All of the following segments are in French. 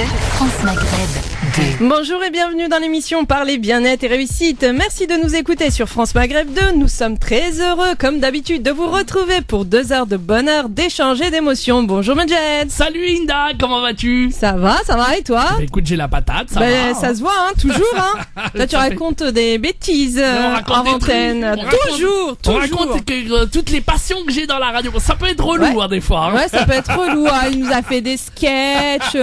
France Maghreb 2. Bonjour et bienvenue dans l'émission Parler bien-être et réussite. Merci de nous écouter sur France Maghreb 2. Nous sommes très heureux, comme d'habitude, de vous retrouver pour 2 heures de bonheur, d'échange et d'émotion. Bonjour Majed. Salut Inda, comment vas-tu? Ça va et toi? Bah, écoute, j'ai la patate, ça va. Ça se voit, toujours. Toi, tu racontes des bêtises en antenne. Toujours. On raconte toutes les passions que j'ai dans la radio. Ça peut être relou des fois. Ouais, ça peut être relou. Il nous a fait des sketchs.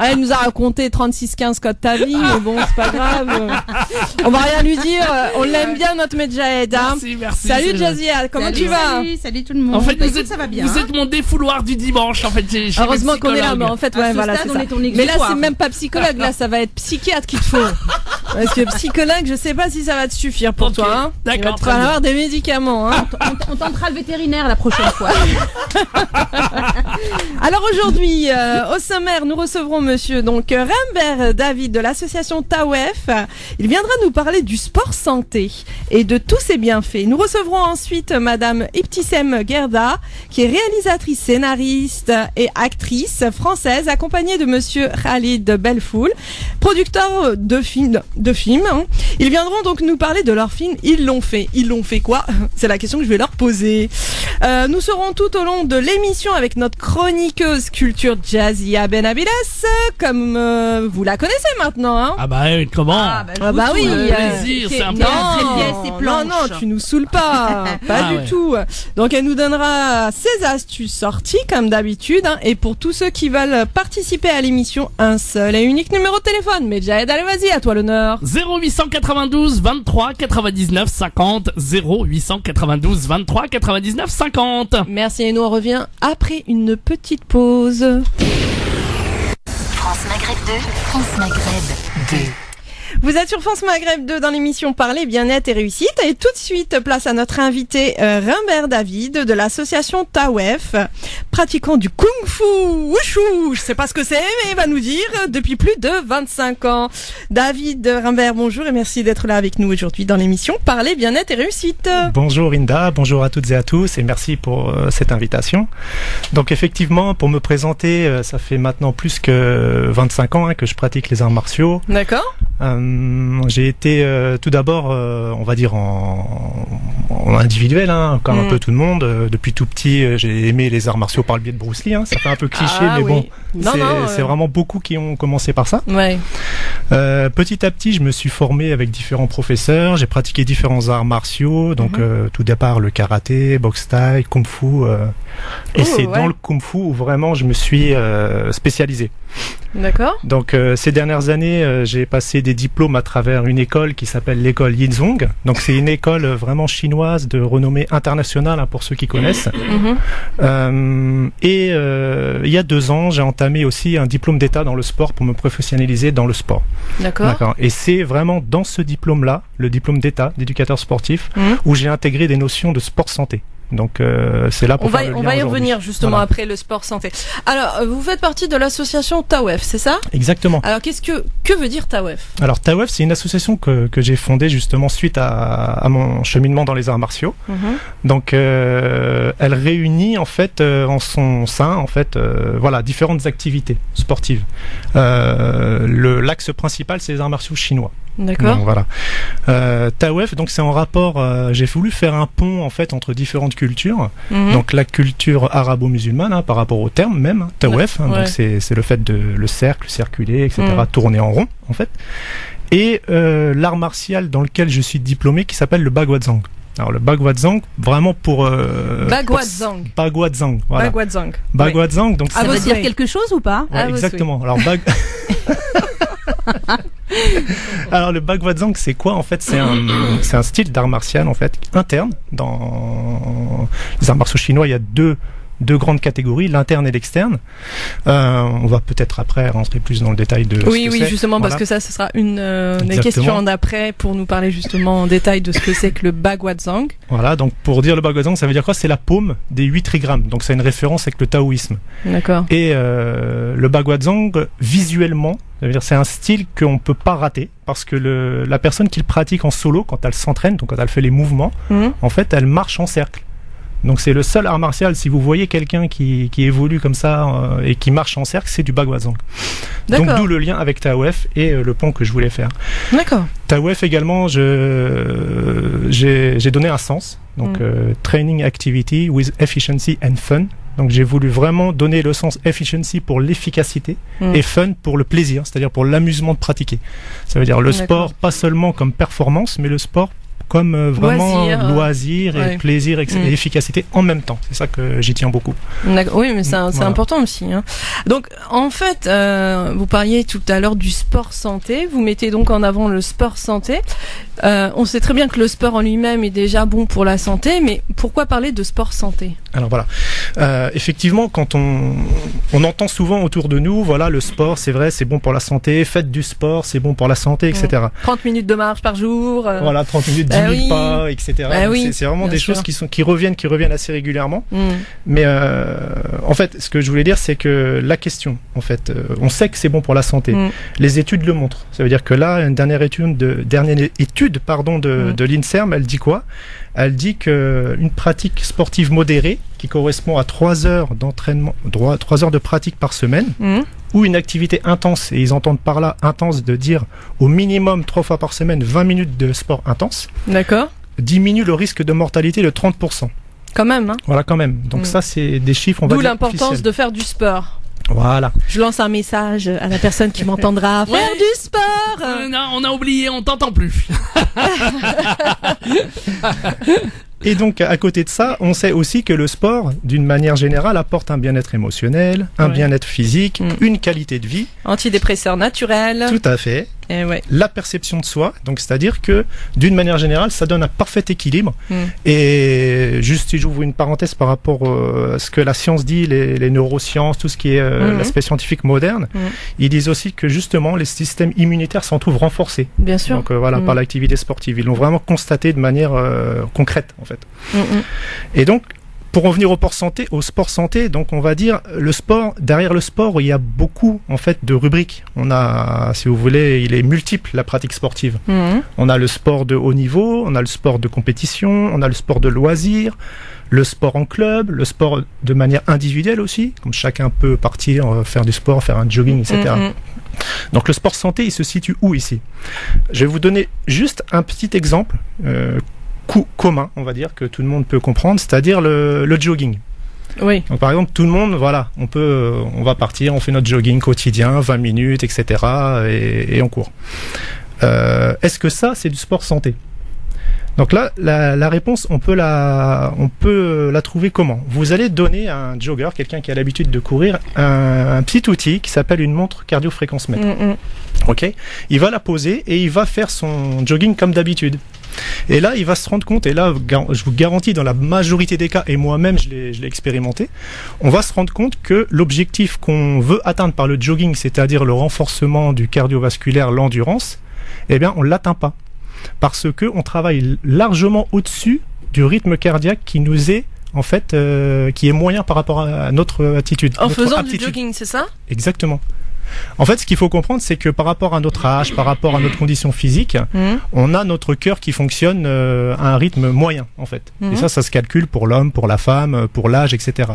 Il nous a raconté 36-15 code ta vie, mais bon, c'est pas grave. On va rien lui dire. On l'aime bien, notre Medjahed. Merci. Salut Jazia, comment tu vas? Salut tout le monde. En fait, ça va bien. Vous êtes mon défouloir du dimanche. En fait, heureusement qu'on est là, mais en fait, voilà, c'est ça. Mais là, c'est même pas psychologue. Là, ça va être psychiatre qu'il te faut. Parce que psychologue, je sais pas si ça va te suffire pour toi. D'accord. Il va te falloir des médicaments. On tentera le vétérinaire la prochaine fois. Alors aujourd'hui, au sommaire, nous recevrons monsieur Rimbert David de l'association TAWEF. Il viendra nous parler du sport santé et de tous ses bienfaits. Nous recevrons ensuite madame Ibtissem Gerda, qui est réalisatrice, scénariste et actrice française, accompagnée de monsieur Khalid Belfoul, producteur de films. Ils viendront donc nous parler de leur film Ils l'ont fait. Ils l'ont fait quoi? C'est la question que je vais leur poser. Nous serons tout au long de l'émission avec notre chroniqueuse culture Jazia Benabides, comme vous la connaissez maintenant. Ah bah comment? Oui, plaisir, c'est un plaisir. Non, tu nous saoules pas, du tout. Donc elle nous donnera ses astuces sorties comme d'habitude, et pour tous ceux qui veulent participer à l'émission, un seul et unique numéro de téléphone. Mais Jazia, allez, vas-y, à toi l'honneur. 0892 23 99 50. 0892 23 99 50. Merci, et nous on revient après une petite pause. France Maghreb 2. France Maghreb 2. Vous êtes sur France Maghreb 2 dans l'émission Parler bien-être et réussite, et tout de suite place à notre invité Rimbert David de l'association TAWEF, pratiquant du kung-fu wushu. Je sais pas ce que c'est, mais il va nous dire depuis plus de 25 ans. David Rimbert, bonjour et merci d'être là avec nous aujourd'hui dans l'émission Parler bien-être et réussite. Bonjour Inda, bonjour à toutes et à tous et merci pour cette invitation. Donc effectivement, pour me présenter, ça fait maintenant plus que 25 ans que je pratique les arts martiaux. D'accord. J'ai été tout d'abord, on va dire en individuel, comme un peu tout le monde. Depuis tout petit, j'ai aimé les arts martiaux par le biais de Bruce Lee. Ça fait un peu cliché, mais bon, c'est vraiment beaucoup qui ont commencé par ça. Ouais. Petit à petit, je me suis formé avec différents professeurs. J'ai pratiqué différents arts martiaux, donc tout d'abord le karaté, boxe thaï, kung fu. Et c'est dans le kung fu où vraiment je me suis spécialisé. D'accord. Donc ces dernières années, j'ai passé des diplômes à travers une école qui s'appelle l'école Yinzhong. Donc c'est une école vraiment chinoise de renommée internationale, pour ceux qui connaissent. Et il y a 2 ans, j'ai entamé aussi un diplôme d'état dans le sport pour me professionnaliser dans le sport. D'accord. Et c'est vraiment dans ce diplôme-là, le diplôme d'état d'éducateur sportif, où j'ai intégré des notions de sport santé. Donc c'est là pour faire le lien on va y aujourd'hui. revenir justement après le sport santé. Alors vous faites partie de l'association TAWEF, c'est ça? Exactement. Alors que veut dire TAWEF? Alors TAWEF, c'est une association que j'ai fondée justement suite à mon cheminement dans les arts martiaux. Donc elle réunit en fait en son sein différentes activités sportives. L'axe principal, c'est les arts martiaux chinois. D'accord. Donc, voilà. TAWEF, donc c'est en rapport. J'ai voulu faire un pont en fait entre différentes cultures. Donc la culture arabo-musulmane, par rapport au terme même, TAWEF. Donc c'est le fait de le cercle, circuler, etc. Tourner en rond en fait. Et l'art martial dans lequel je suis diplômé, qui s'appelle le Bagwadzang. Alors le Bagwadzang, vraiment pour Bagwadzang. Voilà. Bagwadzang, donc ça veut dire quelque chose ou pas? Exactement. Alors Alors le Bagwadzang, c'est quoi en fait? C'est un style d'art martial en fait interne. Dans les arts martiaux chinois, il y a deux grandes catégories, l'interne et l'externe. On va peut-être après rentrer plus dans le détail de ce que c'est. Justement, parce que ça, ce sera une des questions d'après pour nous parler justement en détail de ce que c'est que le Bagwadzang. Voilà, donc pour dire le Bagwadzang, ça veut dire quoi? C'est la paume des 8 trigrammes. Donc c'est une référence avec le taoïsme. D'accord. Et le Bagwadzang, visuellement, ça veut dire c'est un style qu'on peut pas rater parce que la personne qui le pratique en solo, quand elle s'entraîne, donc quand elle fait les mouvements, en fait, elle marche en cercle. Donc c'est le seul art martial, si vous voyez quelqu'un qui évolue comme ça et qui marche en cercle, c'est du Bagwazang. Donc d'où le lien avec Taoef et le pont que je voulais faire. D'accord. Taoef également, j'ai donné un sens. Donc Training Activity with Efficiency and Fun. Donc j'ai voulu vraiment donner le sens efficiency pour l'efficacité et fun pour le plaisir, c'est-à-dire pour l'amusement de pratiquer. Ça veut dire le sport pas seulement comme performance, mais le sport comme vraiment loisir et plaisir et efficacité en même temps. C'est ça que j'y tiens beaucoup. Oui, mais c'est important aussi. Hein. Donc, en fait, vous parliez tout à l'heure du sport santé. Vous mettez donc en avant le sport santé. On sait très bien que le sport en lui-même est déjà bon pour la santé, mais pourquoi parler de sport santé ? Alors voilà, effectivement, quand on entend souvent autour de nous, voilà, le sport, c'est vrai, c'est bon pour la santé, faites du sport, c'est bon pour la santé, etc. 30 minutes de marche par jour. Voilà, 30 minutes, 10 000 pas, etc. C'est vraiment des choses qui reviennent assez régulièrement. Mais en fait, ce que je voulais dire, c'est que la question, en fait, on sait que c'est bon pour la santé. Les études le montrent. Ça veut dire que là, une dernière étude de l'INSERM, elle dit quoi ? Elle dit qu'une pratique sportive modérée, qui correspond à 3 heures d'entraînement, 3 heures de pratique par semaine, ou une activité intense, et ils entendent par là intense de dire au minimum 3 fois par semaine 20 minutes de sport intense, diminue le risque de mortalité de 30%. Quand même, hein. Voilà, quand même. Donc ça, c'est des chiffres, on va dire, d'où l'importance officiels. de faire du sport. Voilà. Je lance un message à la personne qui m'entendra. Faire du sport. Non, on a oublié, on t'entend plus. Et donc, à côté de ça, on sait aussi que le sport, d'une manière générale, apporte un bien-être émotionnel, un bien-être physique, une qualité de vie. Antidépresseur naturel. Tout à fait. Et la perception de soi, donc c'est-à-dire que d'une manière générale, ça donne un parfait équilibre. Et juste si j'ouvre une parenthèse par rapport à ce que la science dit, les neurosciences, tout ce qui est l'aspect scientifique moderne, ils disent aussi que justement les systèmes immunitaires s'en trouvent renforcés. Bien sûr. Donc voilà, par l'activité sportive, ils l'ont vraiment constaté de manière concrète en fait. Et donc pour revenir au sport santé, donc on va dire le sport, derrière le sport, il y a beaucoup en fait de rubriques. On a, si vous voulez, il est multiple la pratique sportive. On a le sport de haut niveau, on a le sport de compétition, on a le sport de loisir, le sport en club, le sport de manière individuelle aussi, comme chacun peut partir faire du sport, faire un jogging, etc. Donc le sport santé, il se situe où ici ? Je vais vous donner juste un petit exemple commun, on va dire, que tout le monde peut comprendre, c'est-à-dire le jogging. Oui. Donc, par exemple, tout le monde, voilà, on va partir, on fait notre jogging quotidien, 20 minutes, etc. et on court. Est-ce que ça, c'est du sport santé ? Donc là, la réponse, on peut la trouver comment ? Vous allez donner à un jogger, quelqu'un qui a l'habitude de courir, un petit outil qui s'appelle une montre cardio-fréquence-mètre. Ok ? Il va la poser et il va faire son jogging comme d'habitude. Et là, il va se rendre compte, et là, je vous garantis, dans la majorité des cas, et moi-même, je l'ai expérimenté, on va se rendre compte que l'objectif qu'on veut atteindre par le jogging, c'est-à-dire le renforcement du cardiovasculaire, l'endurance, eh bien, on l'atteint pas. Parce que on travaille largement au-dessus du rythme cardiaque qui nous est, en fait, qui est moyen par rapport à notre attitude. En faisant du jogging, c'est ça ? Exactement. En fait, ce qu'il faut comprendre, c'est que par rapport à notre âge, par rapport à notre condition physique, on a notre cœur qui fonctionne à un rythme moyen, en fait. Et ça se calcule pour l'homme, pour la femme, pour l'âge, etc.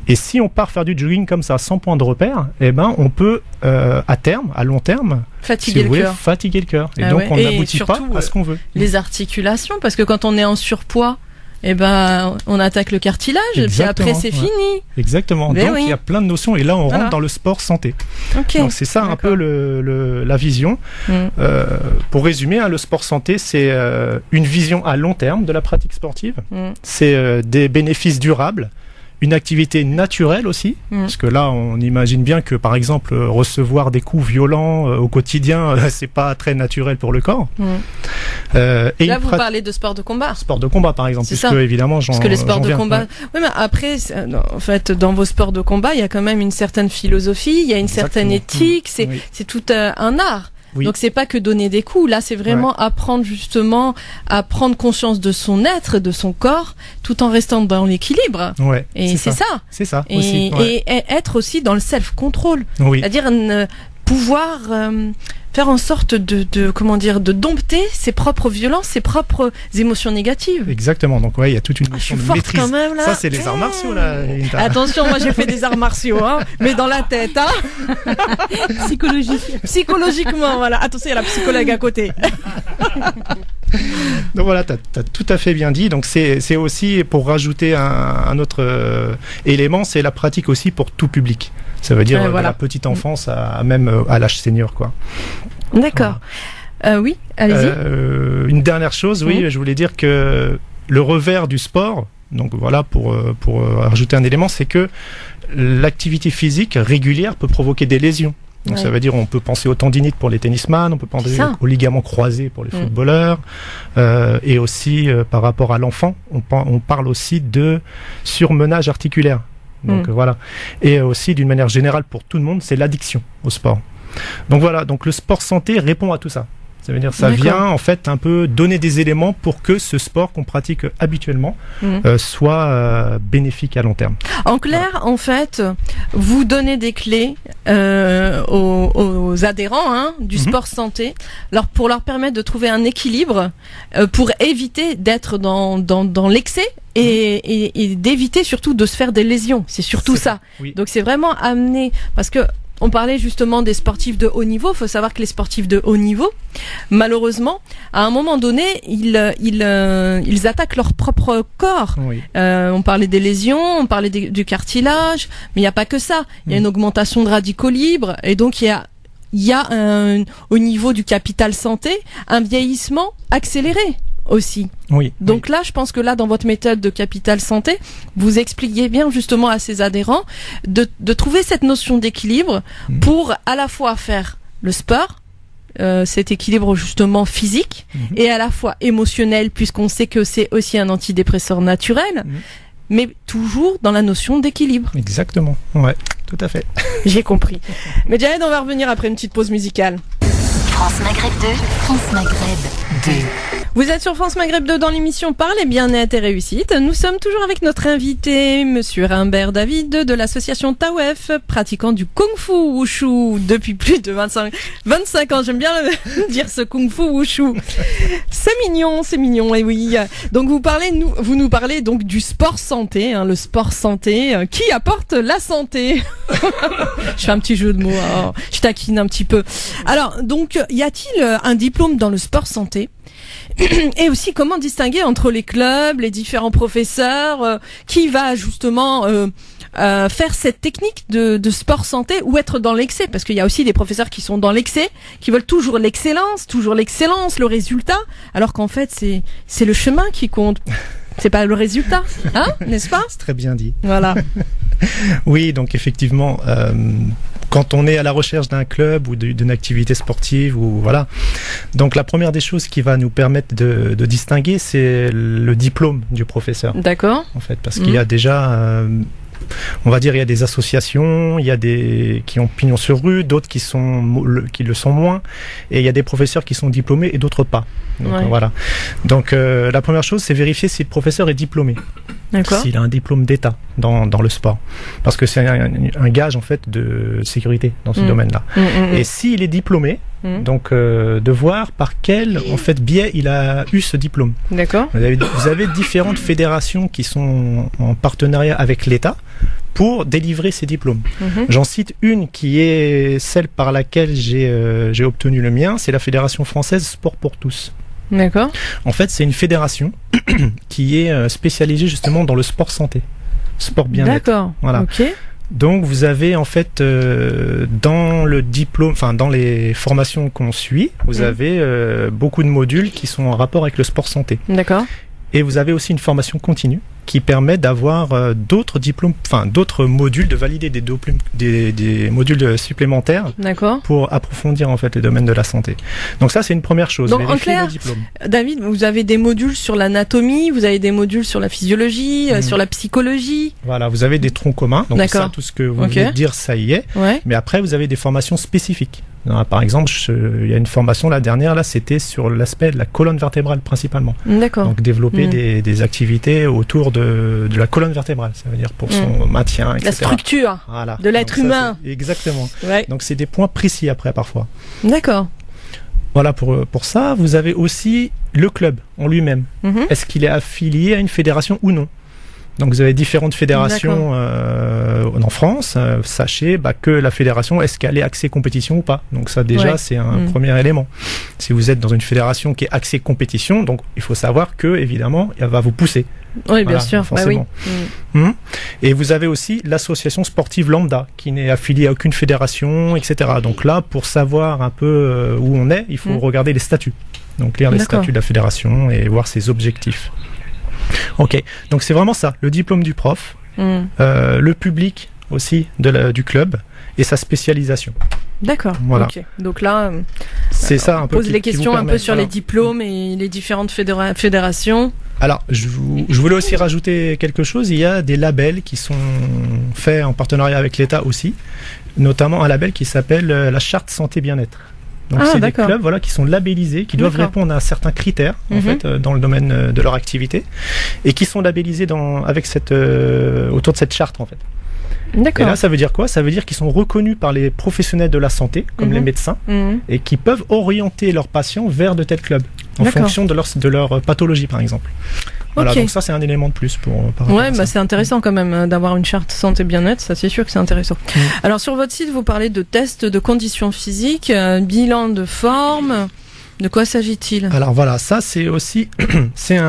Et si on part faire du jogging comme ça, sans point de repère, eh ben, on peut, à terme, à long terme, fatiguer le cœur. Et donc, on n'aboutit pas à ce qu'on veut. Les articulations, parce que quand on est en surpoids, eh ben, on attaque le cartilage, puis après c'est fini. Exactement. Donc il y a plein de notions, et là on rentre dans le sport santé. Donc c'est ça un peu la vision. Pour résumer, le sport santé, c'est une vision à long terme de la pratique sportive. C'est des bénéfices durables. Une activité naturelle aussi, parce que là, on imagine bien que, par exemple, recevoir des coups violents au quotidien, c'est pas très naturel pour le corps. Et là, vous parlez de sport de combat. Sport de combat, par exemple, puisque évidemment, parce que les sports de combat. Oui, mais après, en fait, dans vos sports de combat, il y a quand même une certaine philosophie, il y a une certaine éthique. C'est tout un art. Oui. Donc c'est pas que donner des coups, là c'est vraiment apprendre justement à prendre conscience de son être, de son corps, tout en restant dans l'équilibre. Et c'est ça. C'est ça. Et, aussi, et être aussi dans le self-control. C'est-à-dire pouvoir faire en sorte de dompter ses propres violences, ses propres émotions négatives. Exactement. Donc il y a toute une notion de maîtrise. Quand même, là. Ça, c'est les arts martiaux, là. Inta. Attention, moi j'ai fait des arts martiaux, hein, mais dans la tête, hein. Psychologiquement, voilà. Attention, il y a la psychologue à côté. Donc voilà, t'as tout à fait bien dit. Donc c'est aussi, pour rajouter un autre élément, c'est la pratique aussi pour tout public. Ça veut dire de la petite enfance même à l'âge senior, quoi. D'accord. Oui, allez-y. Une dernière chose, je voulais dire que le revers du sport, donc voilà, pour rajouter un élément, c'est que l'activité physique régulière peut provoquer des lésions. Donc ça veut dire, on peut penser aux tendinites pour les tennisman, on peut penser aux ligaments croisés pour les footballeurs, et aussi par rapport à l'enfant, on parle aussi de surmenage articulaire. Donc voilà. Et aussi, d'une manière générale pour tout le monde, c'est l'addiction au sport. Donc voilà, donc le sport santé répond à tout ça. Ça veut dire, ça vient en fait un peu donner des éléments pour que ce sport qu'on pratique habituellement soit bénéfique à long terme. En clair, en fait, vous donnez des clés aux adhérents du sport santé, pour leur permettre de trouver un équilibre, pour éviter d'être dans l'excès et d'éviter surtout de se faire des lésions. C'est surtout ça. Oui. Donc c'est vraiment amener, parce que on parlait justement des sportifs de haut niveau. Il faut savoir que les sportifs de haut niveau, malheureusement, à un moment donné, ils attaquent leur propre corps. Oui. On parlait des lésions, on parlait du cartilage, mais il n'y a pas que ça. Il y a une augmentation de radicaux libres, et donc il y a au niveau du capital santé, un vieillissement accéléré aussi. Oui. Donc là, je pense que là, dans votre méthode de capital santé, vous expliquez bien justement à ces adhérents de trouver cette notion d'équilibre pour à la fois faire le sport, cet équilibre justement physique, et à la fois émotionnel, puisqu'on sait que c'est aussi un antidépresseur naturel, mais toujours dans la notion d'équilibre. Exactement, ouais, tout à fait. J'ai compris. Mais Jared, on va revenir après une petite pause musicale. France Maghreb 2, France Maghreb 2. Vous êtes sur France Maghreb 2 dans l'émission Parler Bien-être et Réussite. Nous sommes toujours avec notre invité, Monsieur Rimbert David de l'association TAWEF, pratiquant du Kung Fu Wushu depuis plus de 25 ans. J'aime bien dire ce Kung Fu Wushu. C'est mignon, et oui. Donc vous nous parlez donc du sport santé, le sport santé qui apporte la santé. Je fais un petit jeu de mots, je taquine un petit peu. Alors, donc, y a-t-il un diplôme dans le sport santé ? Et aussi, comment distinguer entre les clubs, les différents professeurs, qui va justement faire cette technique de sport santé ou être dans l'excès, parce qu'il y a aussi des professeurs qui sont dans l'excès, qui veulent toujours l'excellence, le résultat, alors qu'en fait c'est le chemin qui compte. C'est pas le résultat, n'est-ce pas ? C'est très bien dit. Voilà. Oui, donc effectivement, quand on est à la recherche d'un club ou d'une activité sportive, ou voilà, donc la première des choses qui va nous permettre de distinguer, c'est le diplôme du professeur. D'accord. En fait, parce qu'il y a déjà, on va dire, il y a des associations, il y a des qui ont pignon sur rue, d'autres qui le sont moins, et il y a des professeurs qui sont diplômés et d'autres pas. Donc voilà. Donc la première chose, c'est vérifier si le professeur est diplômé. D'accord. S'il a un diplôme d'État dans le sport, parce que c'est un gage en fait de sécurité dans ce domaine-là. Et s'il est diplômé, donc de voir par quel en fait biais il a eu ce diplôme. D'accord. Vous avez différentes fédérations qui sont en partenariat avec l'État pour délivrer ces diplômes. J'en cite une qui est celle par laquelle j'ai obtenu le mien, c'est la Fédération française Sport pour tous. D'accord. En fait, c'est une fédération qui est spécialisée justement dans le sport santé, sport bien-être. D'accord. Voilà. Ok. Donc vous avez en fait dans le diplôme, enfin dans les formations qu'on suit, vous avez beaucoup de modules qui sont en rapport avec le sport santé. D'accord. Et vous avez aussi une formation continue qui permet d'avoir d'autres diplômes, enfin d'autres modules, de valider des modules supplémentaires. D'accord. Pour approfondir en fait les domaines de la santé. Donc ça c'est une première chose. Donc en clair, le diplôme. David, vous avez des modules sur l'anatomie, vous avez des modules sur la physiologie, sur la psychologie. Voilà, vous avez des troncs communs. Donc ça, tout ce que vous venez de dire, ça y est. Ouais. Mais après vous avez des formations spécifiques. Par exemple, il y a une formation, la dernière, là, c'était sur l'aspect de la colonne vertébrale principalement. D'accord. Donc développer des activités autour de la colonne vertébrale, ça veut dire pour son maintien, etc. La structure de l'être humain. Exactement. Ouais. Donc c'est des points précis après parfois. D'accord. Voilà pour ça. Vous avez aussi le club en lui-même. Est-ce qu'il est affilié à une fédération ou non? Donc vous avez différentes fédérations en France. Sachez que la fédération, est-ce qu'elle est axée compétition ou pas? Donc ça déjà c'est un premier élément. Si vous êtes dans une fédération qui est axée compétition, donc il faut savoir que évidemment elle va vous pousser. Oui, bien sûr, forcément. Et vous avez aussi l'association sportive lambda qui n'est affiliée à aucune fédération, etc. Donc là, pour savoir un peu où on est, il faut regarder les statuts. Donc lire les statuts de la fédération et voir ses objectifs. Ok, donc c'est vraiment ça, le diplôme du prof, le public aussi du club et sa spécialisation. D'accord, voilà. Ok. Donc là, c'est ça un peu pose les questions un peu sur les diplômes et les différentes fédérations. Alors, je voulais aussi rajouter quelque chose, il y a des labels qui sont faits en partenariat avec l'État aussi, notamment un label qui s'appelle la Charte Santé Bien-être. Donc c'est des clubs qui sont labellisés, qui doivent répondre à certains critères en fait dans le domaine de leur activité et qui sont labellisés autour de cette charte en fait. D'accord. Et là ça veut dire quoi? Ça veut dire qu'ils sont reconnus par les professionnels de la santé comme les médecins et qui peuvent orienter leurs patients vers de tels clubs en fonction de leur pathologie par exemple. Voilà, donc ça c'est un élément de plus par rapport à ça. C'est intéressant quand même d'avoir une charte santé bien-être, ça c'est sûr que c'est intéressant. Alors sur votre site, vous parlez de tests de conditions physiques, bilan de forme. De quoi s'agit-il? Alors voilà, ça c'est aussi c'est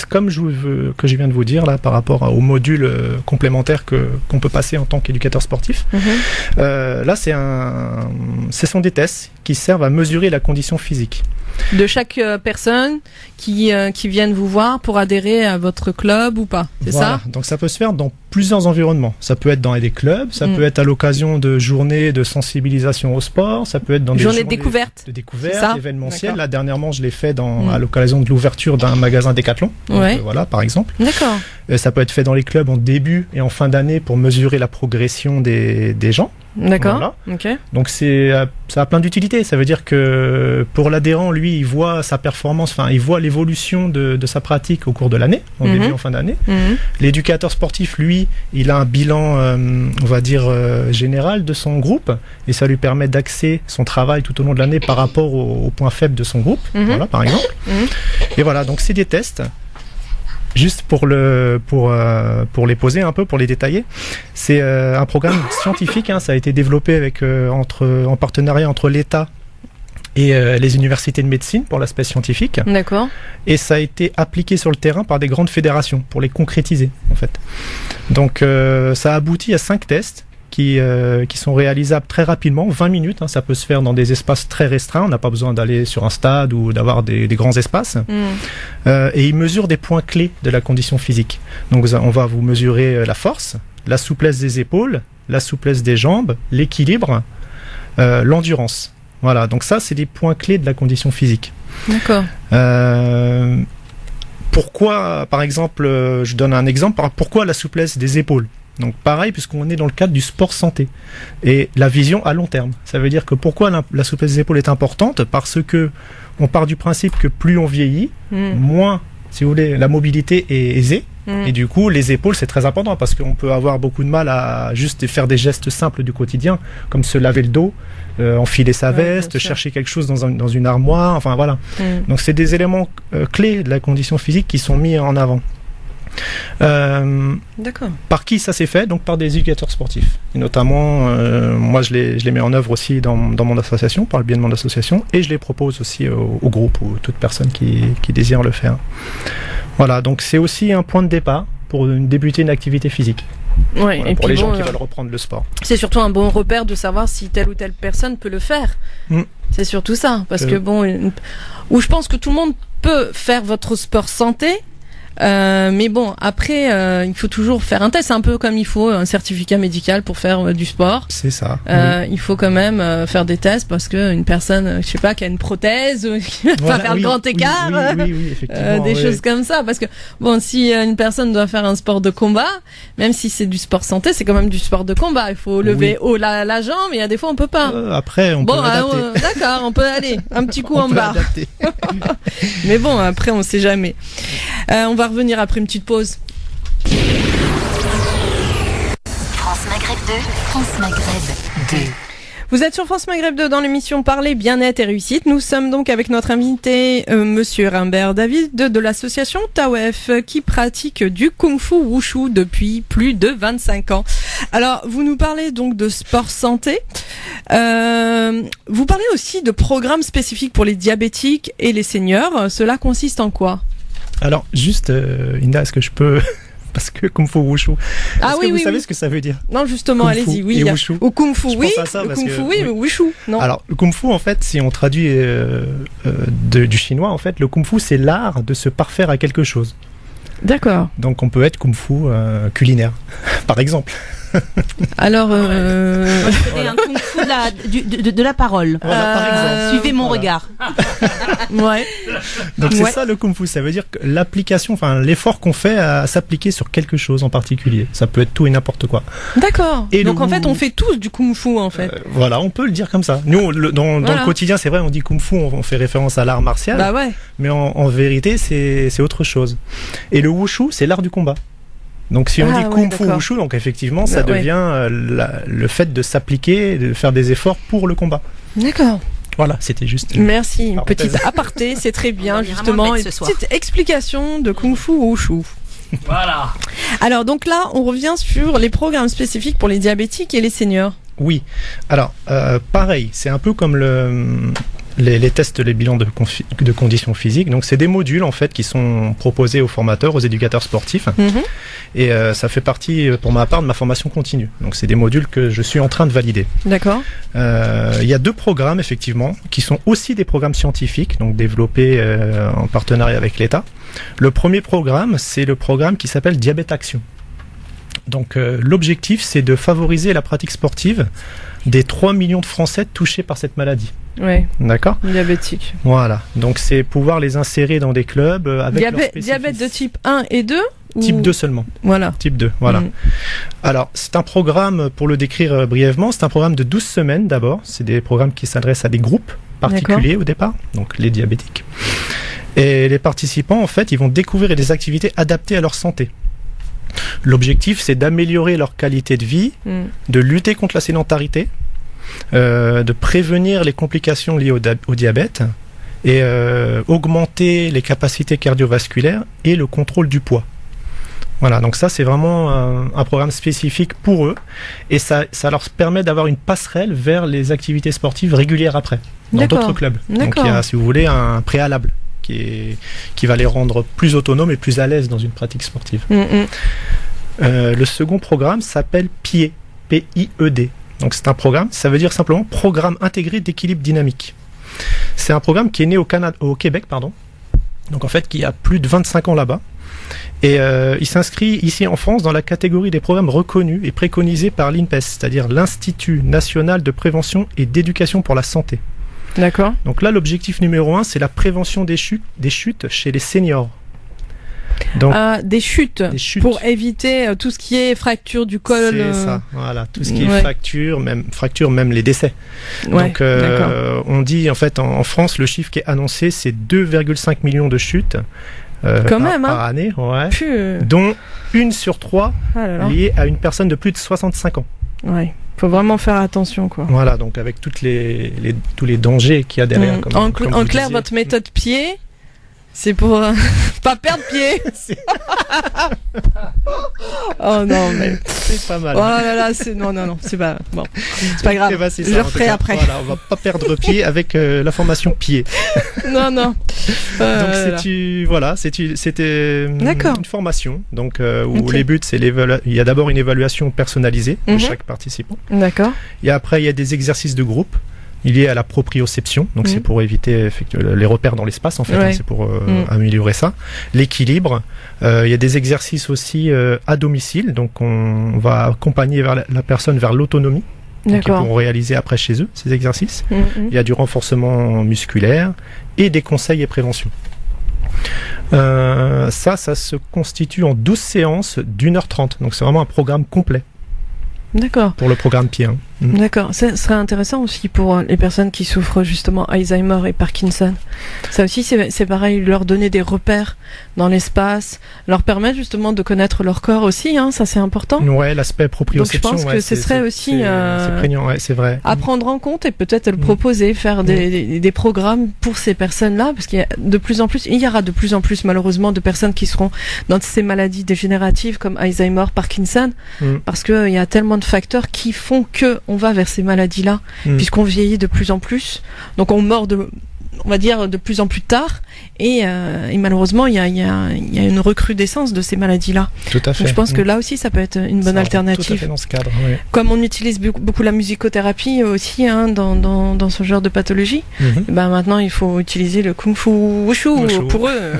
comme que je viens de vous dire là par rapport au module complémentaire qu'on peut passer en tant qu'éducateur sportif. Là ce sont des tests qui servent à mesurer la condition physique de chaque personne qui viennent vous voir pour adhérer à votre club ou pas, c'est ça? Donc ça peut se faire dans plusieurs environnements. Ça peut être dans des clubs, ça peut être à l'occasion de journées de sensibilisation au sport, ça peut être dans des journées de découverte, événementielles. Là dernièrement, je l'ai fait à l'occasion de l'ouverture d'un magasin Decathlon. Donc, voilà, par exemple. D'accord. Ça peut être fait dans les clubs en début et en fin d'année pour mesurer la progression des gens. D'accord. Voilà. Donc ça a plein d'utilités. Ça veut dire que pour l'adhérent, lui, il voit sa performance, il voit l'évolution de sa pratique au cours de l'année, en début et en fin d'année. L'éducateur sportif, lui, il a un bilan, on va dire, général de son groupe et ça lui permet d'axer son travail tout au long de l'année par rapport aux points faibles de son groupe, voilà, par exemple. Et voilà, donc c'est des tests. Juste pour les poser un peu, pour les détailler, c'est un programme scientifique. Ça a été développé en partenariat entre l'État et les universités de médecine pour l'aspect scientifique. D'accord. Et ça a été appliqué sur le terrain par des grandes fédérations pour les concrétiser en fait. Donc ça aboutit à 5 tests qui sont réalisables très rapidement, 20 minutes, ça peut se faire dans des espaces très restreints, on n'a pas besoin d'aller sur un stade ou d'avoir des grands espaces. Et ils mesurent des points clés de la condition physique. Donc on va vous mesurer la force, la souplesse des épaules, la souplesse des jambes, l'équilibre, l'endurance. Voilà, donc ça c'est des points clés de la condition physique. D'accord. Pourquoi, par exemple, je donne un exemple, pourquoi la souplesse des épaules? Donc pareil, puisqu'on est dans le cadre du sport santé et la vision à long terme. Ça veut dire que pourquoi la souplesse des épaules est importante? Parce que on part du principe que plus on vieillit, moins, si vous voulez, la mobilité est aisée. Et du coup, les épaules, c'est très important parce qu'on peut avoir beaucoup de mal à juste faire des gestes simples du quotidien, comme se laver le dos, enfiler sa veste, chercher quelque chose dans une armoire, enfin voilà. Donc c'est des éléments clés de la condition physique qui sont mis en avant. D'accord. Par qui ça s'est fait? Donc par des éducateurs sportifs. Et notamment, moi je les mets en œuvre aussi dans mon association, par le biais de mon association, et je les propose aussi au groupe ou toute personne qui désire le faire. Voilà, donc c'est aussi un point de départ pour débuter une activité physique. Ouais, voilà, et pour puis les gens qui veulent reprendre le sport. C'est surtout un bon repère de savoir si telle ou telle personne peut le faire. C'est surtout ça, parce que où je pense que tout le monde peut faire votre sport santé. Mais bon, après, il faut toujours faire un test, un peu comme il faut un certificat médical pour faire du sport. C'est ça. Il faut quand même faire des tests parce que une personne, je sais pas, qui a une prothèse ou qui va pas faire le grand écart, effectivement, des choses comme ça. Parce que bon, si une personne doit faire un sport de combat, même si c'est du sport santé, c'est quand même du sport de combat. Il faut lever haut la jambe, et il y a des fois on peut pas. Après, on peut adapter. D'accord, on peut aller un petit coup en bas. Mais bon, après, on sait jamais. On va revenir après une petite pause. France Maghreb 2, France Maghreb 2. Vous êtes sur France Maghreb 2 dans l'émission Parler bien-être et réussite. Nous sommes donc avec notre invité, Monsieur Rimbert David de l'association TAWEF qui pratique du Kung-Fu Wushu depuis plus de 25 ans. Alors, vous nous parlez donc de sport santé. Vous parlez aussi de programmes spécifiques pour les diabétiques et les seniors. Cela consiste en quoi? Alors, juste, Inda, est-ce que je peux... Parce que Kung Fu Wushu. Est-ce que vous savez ce que ça veut dire? Non, justement, Kung Fu allez-y. Oui, et Wushu. Au Kung Fu, Je oui. pense à ça Le parce Kung que- Fu, oui, oui. mais Wushu, non. Alors, le Kung Fu, en fait, si on traduit du chinois, en fait, le Kung Fu, c'est l'art de se parfaire à quelque chose. D'accord. Donc, on peut être Kung Fu culinaire, par exemple. Alors, C'est un kung fu de la parole. Voilà, par exemple. Suivez mon Voilà. regard. ouais. Donc c'est Ouais. ça le Kung Fu, ça veut dire que l'application, enfin l'effort qu'on fait à s'appliquer sur quelque chose en particulier. Ça peut être tout et n'importe quoi. D'accord. Et Donc le en fait, Wu- on fait tous du Kung Fu en fait. Voilà, on peut le dire comme ça. Nous, dans Voilà. le quotidien, c'est vrai, on dit Kung Fu, on fait référence à l'art martial, Bah ouais. mais en vérité, c'est autre chose. Et le Wushu, c'est l'art du combat. Donc si on Ah dit ouais, Kung Fu d'accord. Wushu, donc effectivement, ça Bah ouais. devient le fait de s'appliquer, de faire des efforts pour le combat. D'accord. Voilà, c'était juste. Merci. Une Parenthèse. petite aparté, c'est très On bien va vraiment justement. le Une mettre ce soir. petite explication de Kung Fu Wushu. Voilà. Alors donc là, on revient sur les programmes spécifiques pour les diabétiques et les seniors. Oui. Alors, pareil, c'est un peu comme les tests, les bilans de conditions physiques. Donc, c'est des modules, en fait, qui sont proposés aux formateurs, aux éducateurs sportifs. Mhm. Et ça fait partie, pour ma part, de ma formation continue. Donc, c'est des modules que je suis en train de valider. D'accord. Il y a 2 programmes, effectivement, qui sont aussi des programmes scientifiques, donc développés en partenariat avec l'État. Le premier programme, c'est le programme qui s'appelle Diabète Action. Donc l'objectif, c'est de favoriser la pratique sportive des 3 millions de Français touchés par cette maladie. Ouais. D'accord ? Diabétique. Voilà. Donc c'est pouvoir les insérer dans des clubs avec leurs Diabète de spécificités. type 1 et 2 ou... Type 2 seulement. Voilà. Type 2, voilà. Mm. Alors, c'est un programme, pour le décrire brièvement, c'est un programme de 12 semaines d'abord. C'est des programmes qui s'adressent à des groupes particuliers au départ, donc les diabétiques. Et les participants, en fait, ils vont découvrir des activités adaptées à leur santé. L'objectif, c'est d'améliorer leur qualité de vie, Mm. de lutter contre la sédentarité, de prévenir les complications liées au diabète et augmenter les capacités cardiovasculaires et le contrôle du poids. Voilà, donc ça c'est vraiment un programme spécifique pour eux et ça leur permet d'avoir une passerelle vers les activités sportives régulières après, dans D'accord. d'autres clubs. Donc D'accord. il y a, si vous voulez, un préalable qui va les rendre plus autonomes et plus à l'aise dans une pratique sportive. Mm, mm. Le second programme s'appelle PIED, P-I-E-D. Donc c'est un programme, ça veut dire simplement Programme intégré d'équilibre dynamique. C'est un programme qui est né au Québec, pardon. Donc en fait qui a plus de 25 ans là-bas. Et il s'inscrit ici en France dans la catégorie des programmes reconnus et préconisés par l'INPES, c'est-à-dire l'Institut National de Prévention et d'Éducation pour la Santé. D'accord. Donc là, l'objectif numéro 1, c'est la prévention des chutes chez les seniors. Donc, Des chutes. des chutes. Pour éviter tout ce qui est fracture du col. C'est ça, voilà, tout ce qui Ouais. est fracture, même les décès. Ouais, Donc, d'accord. on dit en fait en France, le chiffre qui est annoncé, c'est 2,5 millions de chutes Quand même, par année, ouais, Puh. dont 1 sur 3 Ah là là. liée à une personne de plus de 65 ans. Ouais. Faut vraiment faire attention, quoi. Voilà, donc avec tous les dangers qu'il y a derrière. Mm. comme En vous clair, disiez. votre méthode pied, c'est pour pas perdre pied. Oh non, mais. C'est pas mal. Oh là là, non, c'est pas bon. C'est pas grave. Eh ben, c'est Je ça, le en tout referai cas. après. Voilà, on va pas perdre pied avec la formation pied. Non. Donc là là. c'était D'accord. une formation donc où Ok. les buts c'est il y a d'abord une évaluation personnalisée de Mhm. chaque participant D'accord. et après il y a des exercices de groupe liés à la proprioception, donc Mhm. c'est pour éviter les repères dans l'espace en fait, Ouais. hein, c'est pour Mhm. améliorer ça, l'équilibre, il y a des exercices aussi à domicile, donc on va accompagner la personne vers l'autonomie, donc ils D'accord. pourront réaliser après chez eux ces exercices. Mm, mm. Il y a du renforcement musculaire et des conseils et prévention. Ça se constitue en 12 séances d'1h30. Donc c'est vraiment un programme complet D'accord. pour le programme pied 1. D'accord. Ça serait intéressant aussi pour les personnes qui souffrent justement Alzheimer et Parkinson. Ça aussi, c'est pareil, leur donner des repères dans l'espace, leur permettre justement de connaître leur corps aussi, hein, ça c'est important. Ouais, l'aspect proprioception. Donc je pense que ce serait aussi c'est prégnant, ouais, c'est vrai. à prendre en compte et peut-être le proposer, faire des programmes pour ces personnes-là, parce qu'il y a il y aura de plus en plus malheureusement de personnes qui seront dans ces maladies dégénératives comme Alzheimer, Parkinson, parce que il y a tellement de facteurs qui font que on va vers ces maladies-là, puisqu'on vieillit de plus en plus, donc on meurt on va dire de plus en plus tard, et malheureusement il y a une recrudescence de ces maladies-là. Tout à fait. Donc je pense que là aussi ça peut être une bonne alternative. Tout à fait dans ce cadre. Oui. Comme on utilise beaucoup la musicothérapie aussi, hein, dans ce genre de pathologie, ben maintenant il faut utiliser le kung fu wushu pour eux.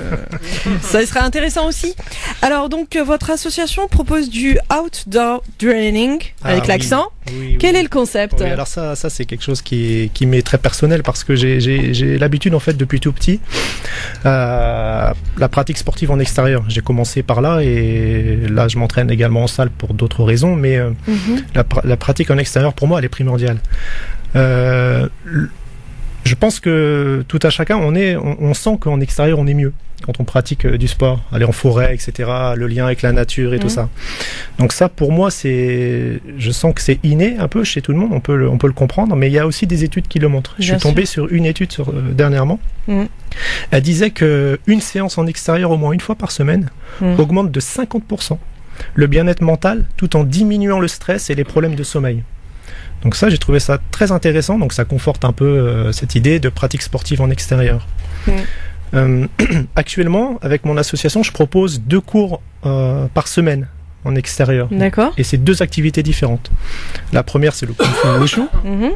Ça serait intéressant aussi. Alors donc votre association propose du outdoor training avec l'accent. Oui, Quel est le concept? Oui, alors ça c'est quelque chose qui m'est très personnel, parce que j'ai l'habitude en fait depuis tout petit la pratique sportive en extérieur. J'ai commencé par là, et là je m'entraîne également en salle pour d'autres raisons, mais la pratique en extérieur pour moi elle est primordiale. Je pense que tout à chacun, on sent qu'en extérieur on est mieux quand on pratique du sport, aller en forêt, etc., le lien avec la nature et tout ça. Donc ça, pour moi, je sens que c'est inné un peu chez tout le monde, on peut le comprendre, mais il y a aussi des études qui le montrent. Je suis tombé sur une étude dernièrement. Elle disait qu'une séance en extérieur au moins une fois par semaine augmente de 50% le bien-être mental, tout en diminuant le stress et les problèmes de sommeil. Donc ça, j'ai trouvé ça très intéressant, donc ça conforte un peu cette idée de pratique sportive en extérieur. Actuellement, avec mon association, je propose 2 cours par semaine en extérieur. D'accord. Et c'est 2 activités différentes. La première, c'est le Kung Fu Wushu.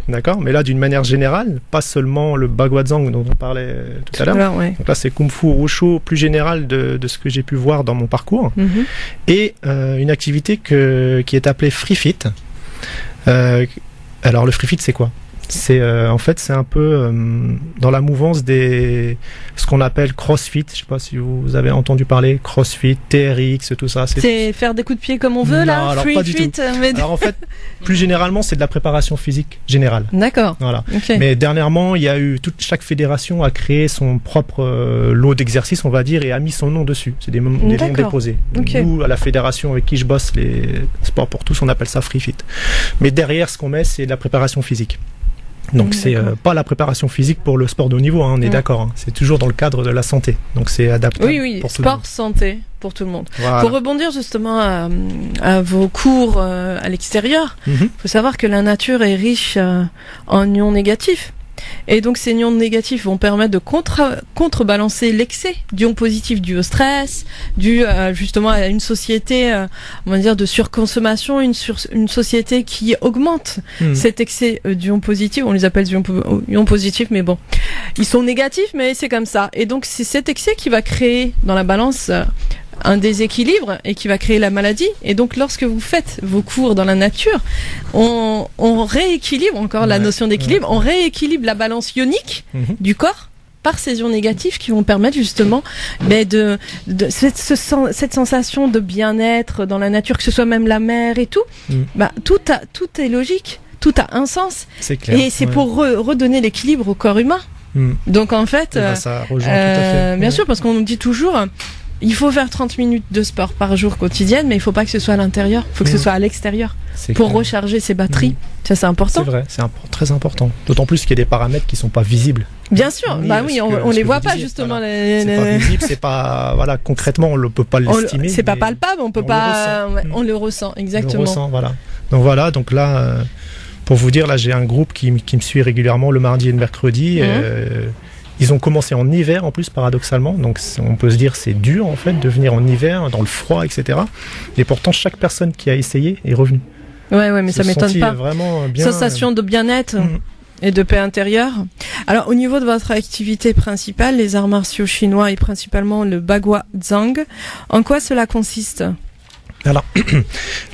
D'accord. Mais là, d'une manière générale, pas seulement le Baguazhang dont on parlait tout à l'heure. Ouais. Donc là, c'est Kung Fu Wushu plus général de ce que j'ai pu voir dans mon parcours. Et une activité qui est appelée Free Fit. Alors le Free Fit, c'est quoi ? En fait c'est un peu dans la mouvance ce qu'on appelle CrossFit. Je sais pas si vous avez entendu parler CrossFit, TRX, tout ça. C'est faire des coups de pied comme on veut, là. Alors Free pas du Fit, tout. Alors en fait, plus généralement, c'est de la préparation physique générale. D'accord. Voilà. Okay. Mais dernièrement, il y a eu chaque fédération a créé son propre lot d'exercices, on va dire, et a mis son nom dessus. C'est des noms déposés. Okay. Nous, à la fédération avec qui je bosse, les sports pour tous, on appelle ça Free Fit. Mais derrière, ce qu'on met, c'est de la préparation physique. Donc c'est pas la préparation physique pour le sport de haut niveau, hein, on est d'accord. Hein. C'est toujours dans le cadre de la santé. Donc c'est adaptable. Oui, pour sport santé pour tout le monde. Voilà. Pour rebondir justement à vos cours à l'extérieur, faut savoir que la nature est riche en ions négatifs. Et donc ces ions négatifs vont permettre de contrebalancer l'excès d'ions positifs dû au stress, dû justement à une société, on va dire, de surconsommation, une société qui augmente cet excès d'ions positifs. On les appelle ions positifs, mais bon, ils sont négatifs, mais c'est comme ça. Et donc c'est cet excès qui va créer dans la balance un déséquilibre et qui va créer la maladie. Et donc lorsque vous faites vos cours dans la nature, on rééquilibre encore la notion d'équilibre, on rééquilibre la balance ionique du corps par ces ions négatifs qui vont permettre justement de cette sensation de bien-être dans la nature, que ce soit même la mer et tout. Tout est logique, tout a un sens. C'est clair. Et c'est pour redonner l'équilibre au corps humain. Donc en fait, ça rejoint tout à fait. Bien sûr, parce qu'on nous dit toujours il faut faire 30 minutes de sport par jour quotidienne, mais il faut pas que ce soit à l'intérieur, il faut que ce soit à l'extérieur pour recharger ses batteries. Ça, c'est important. C'est vrai, c'est très important. D'autant plus qu'il y a des paramètres qui sont pas visibles. Bien sûr, on les voit pas justement. Voilà. C'est pas visible, c'est pas concrètement on ne peut pas l'estimer. C'est pas palpable, on peut pas. On le ressent exactement. On le ressent, voilà. Donc là, pour vous dire, là j'ai un groupe qui me suit régulièrement le mardi et le mercredi. Ils ont commencé en hiver en plus, paradoxalement, donc on peut se dire c'est dur en fait de venir en hiver, dans le froid, etc. Et pourtant chaque personne qui a essayé est revenue. Ouais, mais ça m'étonne pas. Vraiment bien, sensation de bien-être et de paix intérieure. Alors au niveau de votre activité principale, les arts martiaux chinois et principalement le Baguazhang, en quoi cela consiste ? Alors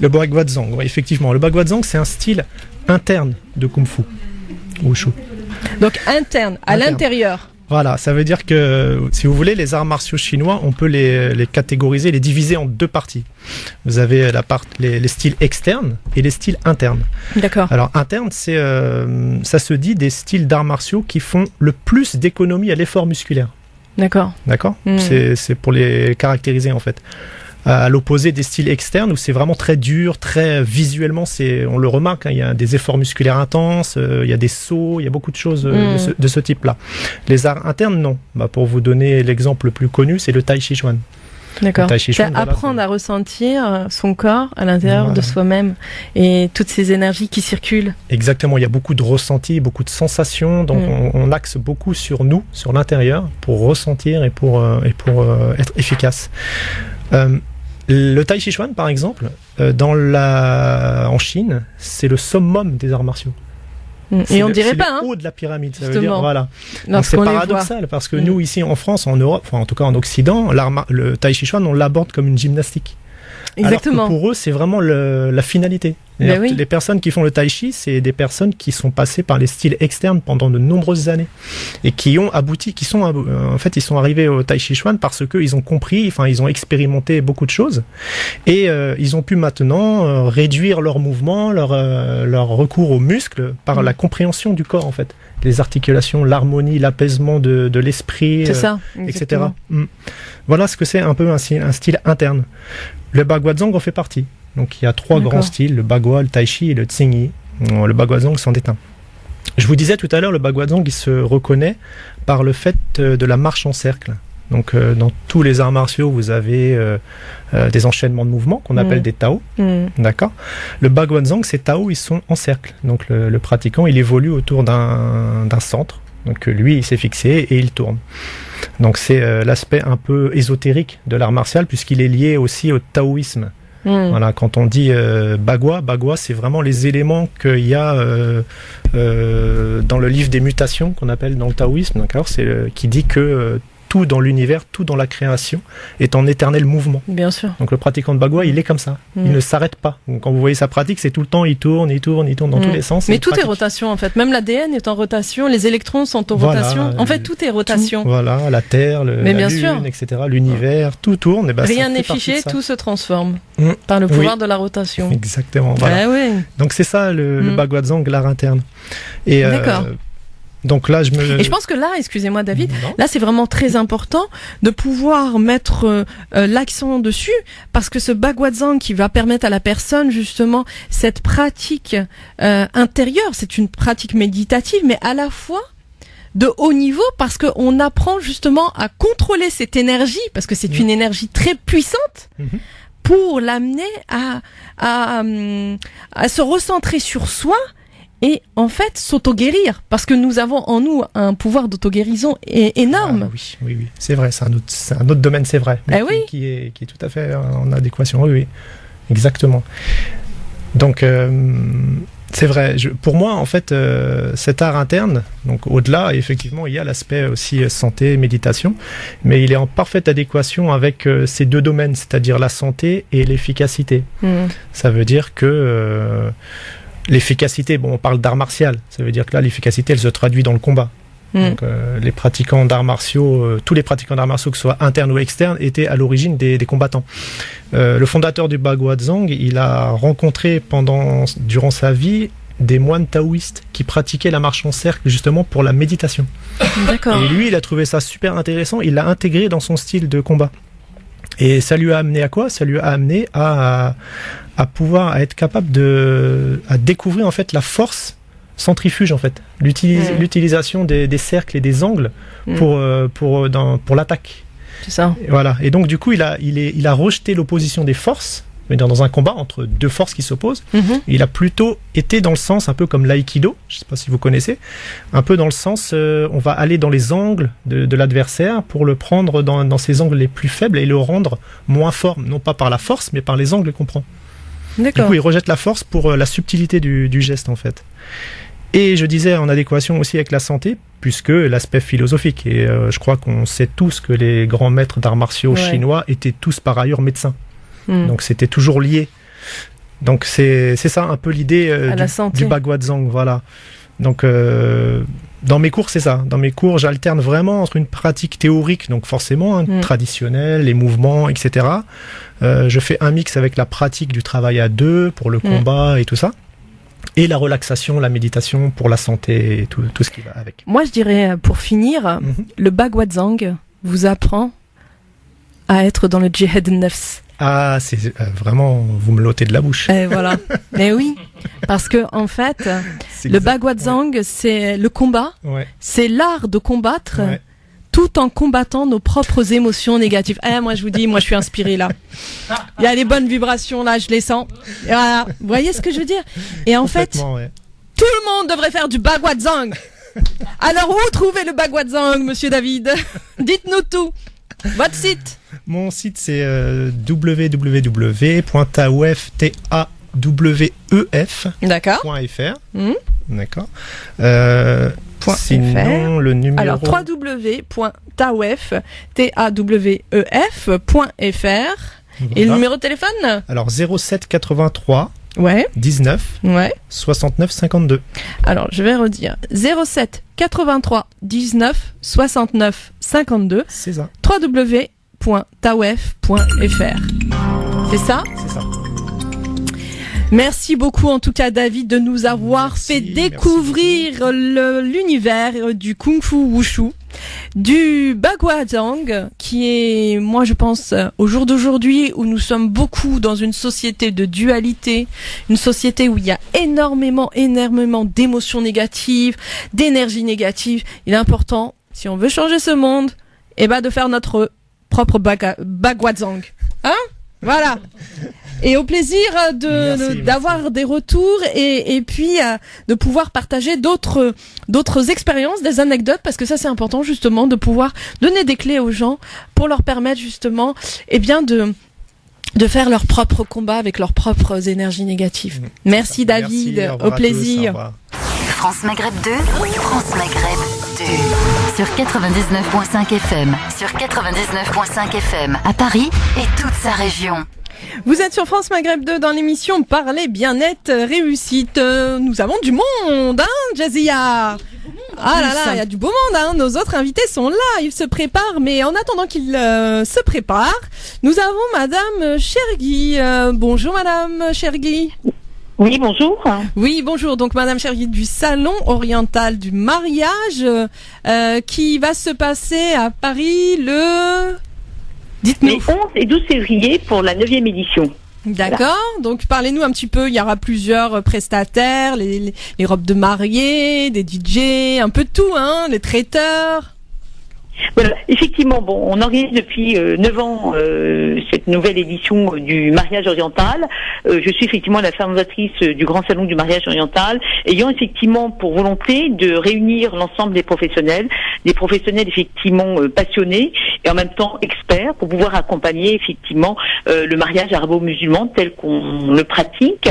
le Baguazhang, effectivement, le Baguazhang c'est un style interne de Kung Fu, Wushu. Donc interne, à l'intérieur. Voilà, ça veut dire que, si vous voulez, les arts martiaux chinois, on peut les catégoriser, les diviser en deux parties. Vous avez les styles externes et les styles internes. D'accord. Alors, interne, ça se dit des styles d'arts martiaux qui font le plus d'économie à l'effort musculaire. D'accord. D'accord. C'est pour les caractériser, en fait. À l'opposé des styles externes où c'est vraiment très dur, très visuellement, on le remarque, hein, il y a des efforts musculaires intenses, il y a des sauts, il y a beaucoup de choses de ce type-là. Les arts internes, non. Pour vous donner l'exemple le plus connu, c'est le Tai Chi Chuan. D'accord. C'est apprendre à ressentir son corps à l'intérieur de soi-même et toutes ces énergies qui circulent. Exactement, il y a beaucoup de ressentis, beaucoup de sensations, donc on axe beaucoup sur nous, sur l'intérieur, pour ressentir et pour être efficace. Le Tai Chi Chuan, par exemple, en Chine, c'est le summum des arts martiaux. Et on dirait pas, c'est hein. le haut de la pyramide, ça veut dire, voilà. Donc c'est paradoxal, parce que nous, ici, en France, en Europe, enfin, en tout cas en Occident, le Tai Chi Chuan, on l'aborde comme une gymnastique. Exactement. Alors que pour eux, c'est vraiment la finalité. Les personnes qui font le tai chi, c'est des personnes qui sont passées par les styles externes pendant de nombreuses années et qui ont abouti, en fait, ils sont arrivés au tai chi chuan parce que ils ont compris, enfin, ils ont expérimenté beaucoup de choses et ils ont pu maintenant réduire leurs mouvements, leur recours aux muscles par la compréhension du corps, en fait, les articulations, l'harmonie, l'apaisement de l'esprit, c'est ça, etc. Voilà ce que c'est un peu un style interne. Le Baguazhang en fait partie. Donc il y a trois grands styles, le Bagua, le Tai Chi et le Xingyi. Le Baguazhang s'en est un. Je vous disais tout à l'heure, le Baguazhang il se reconnaît par le fait de la marche en cercle. Donc dans tous les arts martiaux, vous avez des enchaînements de mouvements qu'on appelle des Tao. D'accord. Le Baguazhang, ces Tao, ils sont en cercle. Donc le pratiquant, il évolue autour d'un centre. Donc lui, il s'est fixé et il tourne. Donc c'est l'aspect un peu ésotérique de l'art martial puisqu'il est lié aussi au taoïsme. Voilà, quand on dit Bagua, c'est vraiment les éléments qu'il y a dans le livre des mutations qu'on appelle dans le taoïsme, d'accord, qui dit que tout dans l'univers, tout dans la création est en éternel mouvement. Bien sûr. Donc le pratiquant de Bagua, il est comme ça. Il ne s'arrête pas. Donc, quand vous voyez sa pratique, c'est tout le temps, il tourne dans tous les sens. Mais tout est rotation en fait. Même l'ADN est en rotation, les électrons sont en rotation. En fait, tout est rotation. Voilà, la Terre, la Lune, etc. L'univers, tout tourne. Et rien n'est fiché, tout se transforme par le pouvoir de la rotation. Exactement. Voilà. Donc c'est ça le Baguazhang, l'art interne. Et d'accord. Donc là, Et je pense que là, excusez-moi David, là c'est vraiment très important de pouvoir mettre l'accent dessus parce que ce Baguazhang qui va permettre à la personne justement cette pratique intérieure, c'est une pratique méditative mais à la fois de haut niveau parce qu'on apprend justement à contrôler cette énergie parce que c'est une énergie très puissante pour l'amener à se recentrer sur soi. Et en fait, s'auto-guérir, parce que nous avons en nous un pouvoir d'auto-guérison énorme. Oui, c'est vrai, c'est un autre domaine, c'est vrai, mais qui est tout à fait en adéquation. Oui, exactement. Donc, c'est vrai. Pour moi, en fait, cet art interne, donc au-delà, effectivement, il y a l'aspect aussi santé, méditation, mais il est en parfaite adéquation avec ces deux domaines, c'est-à-dire la santé et l'efficacité. Ça veut dire que l'efficacité, on parle d'art martial, ça veut dire que là, l'efficacité, elle se traduit dans le combat. Donc, les pratiquants d'arts martiaux, tous les pratiquants d'arts martiaux, que ce soit internes ou externes, étaient à l'origine des combattants. Le fondateur du Baguazhang, il a rencontré durant sa vie des moines taoïstes qui pratiquaient la marche en cercle justement pour la méditation. D'accord. Et lui, il a trouvé ça super intéressant, il l'a intégré dans son style de combat. Et ça lui a amené à quoi ? Ça lui a amené à être capable à découvrir en fait la force centrifuge en fait, l'utilisation des cercles et des angles pour l'attaque. C'est ça. Et voilà. Et donc du coup, il a rejeté l'opposition des forces. Dans un combat entre deux forces qui s'opposent, il a plutôt été dans le sens un peu comme l'aïkido, je ne sais pas si vous connaissez, un peu dans le sens on va aller dans les angles de l'adversaire pour le prendre dans ses angles les plus faibles et le rendre moins fort, non pas par la force mais par les angles qu'on prend. D'accord. Du coup, il rejette la force pour la subtilité du geste en fait. Et je disais en adéquation aussi avec la santé, puisque l'aspect philosophique, et je crois qu'on sait tous que les grands maîtres d'arts martiaux chinois étaient tous par ailleurs médecins. Donc c'était toujours lié. Donc c'est ça un peu l'idée du Baguazhang, voilà. Donc Dans mes cours, c'est ça. Dans mes cours, j'alterne vraiment entre une pratique théorique, donc forcément traditionnelle, les mouvements, etc. Je fais un mix avec la pratique du travail à deux pour le combat et tout ça. Et la relaxation, la méditation pour la santé et tout ce qui va avec. Moi, je dirais, pour finir, le Bagwadzang vous apprend à être dans le djihad nafs. Ah, c'est vraiment, vous me l'ôtez de la bouche. Et voilà. Mais oui, parce que en fait, le Bagwadzang, c'est le combat, c'est l'art de combattre tout en combattant nos propres émotions négatives. Moi, je vous dis, moi, je suis inspirée là. Il y a les bonnes vibrations là, je les sens. Et voilà. Vous voyez ce que je veux dire? Et en fait, tout le monde devrait faire du Bagwadzang. Alors, où trouver le Bagwadzang, monsieur David? Dites-nous tout. Votre site? Mon site, c'est www.tawef.fr. D'accord. Sinon, le numéro... Alors, www.tawef.fr. Et le numéro de téléphone? Alors, 07 83 19 69 52. Alors, je vais redire. 07 83 19 69 52. C'est ça. www.tawef.fr. C'est ça? C'est ça. Merci beaucoup en tout cas David de nous avoir fait découvrir l'univers du Kung Fu Wushu, du Bagwadzang, qui est, moi je pense, au jour d'aujourd'hui où nous sommes beaucoup dans une société de dualité, une société où il y a énormément d'émotions négatives, d'énergie négative. Il est important, si on veut changer ce monde, de faire notre propre Bagwadzang. Voilà. Et au plaisir d'avoir des retours et puis de pouvoir partager d'autres expériences, des anecdotes, parce que ça c'est important justement de pouvoir donner des clés aux gens pour leur permettre justement de faire leur propre combat avec leurs propres énergies négatives. Merci David, au plaisir. France Maghreb 2, France Maghreb 2. Sur 99.5 FM, sur 99.5 FM à Paris et toute sa région. Vous êtes sur France Maghreb 2 dans l'émission Parler Bien-être Réussite. Nous avons du monde, Jazia. Ah là là, il y a du beau monde, Nos autres invités sont là, ils se préparent, mais en attendant qu'ils se préparent, nous avons Madame Chergui. Bonjour Madame Chergui. Oui, bonjour. Oui, bonjour. Donc, Madame Chergui du Salon Oriental du Mariage, qui va se passer à Paris Dites-nous. Les 11 et 12 février pour la 9e édition. D'accord. Voilà. Donc, parlez-nous un petit peu. Il y aura plusieurs prestataires, les robes de mariée, des DJ, un peu de tout, les traiteurs. Voilà, effectivement, on organise depuis 9 ans cette nouvelle édition du mariage oriental. Je suis effectivement la fondatrice du Grand Salon du mariage oriental, ayant effectivement pour volonté de réunir l'ensemble des professionnels effectivement passionnés et en même temps experts pour pouvoir accompagner effectivement le mariage arabo-musulman tel qu'on le pratique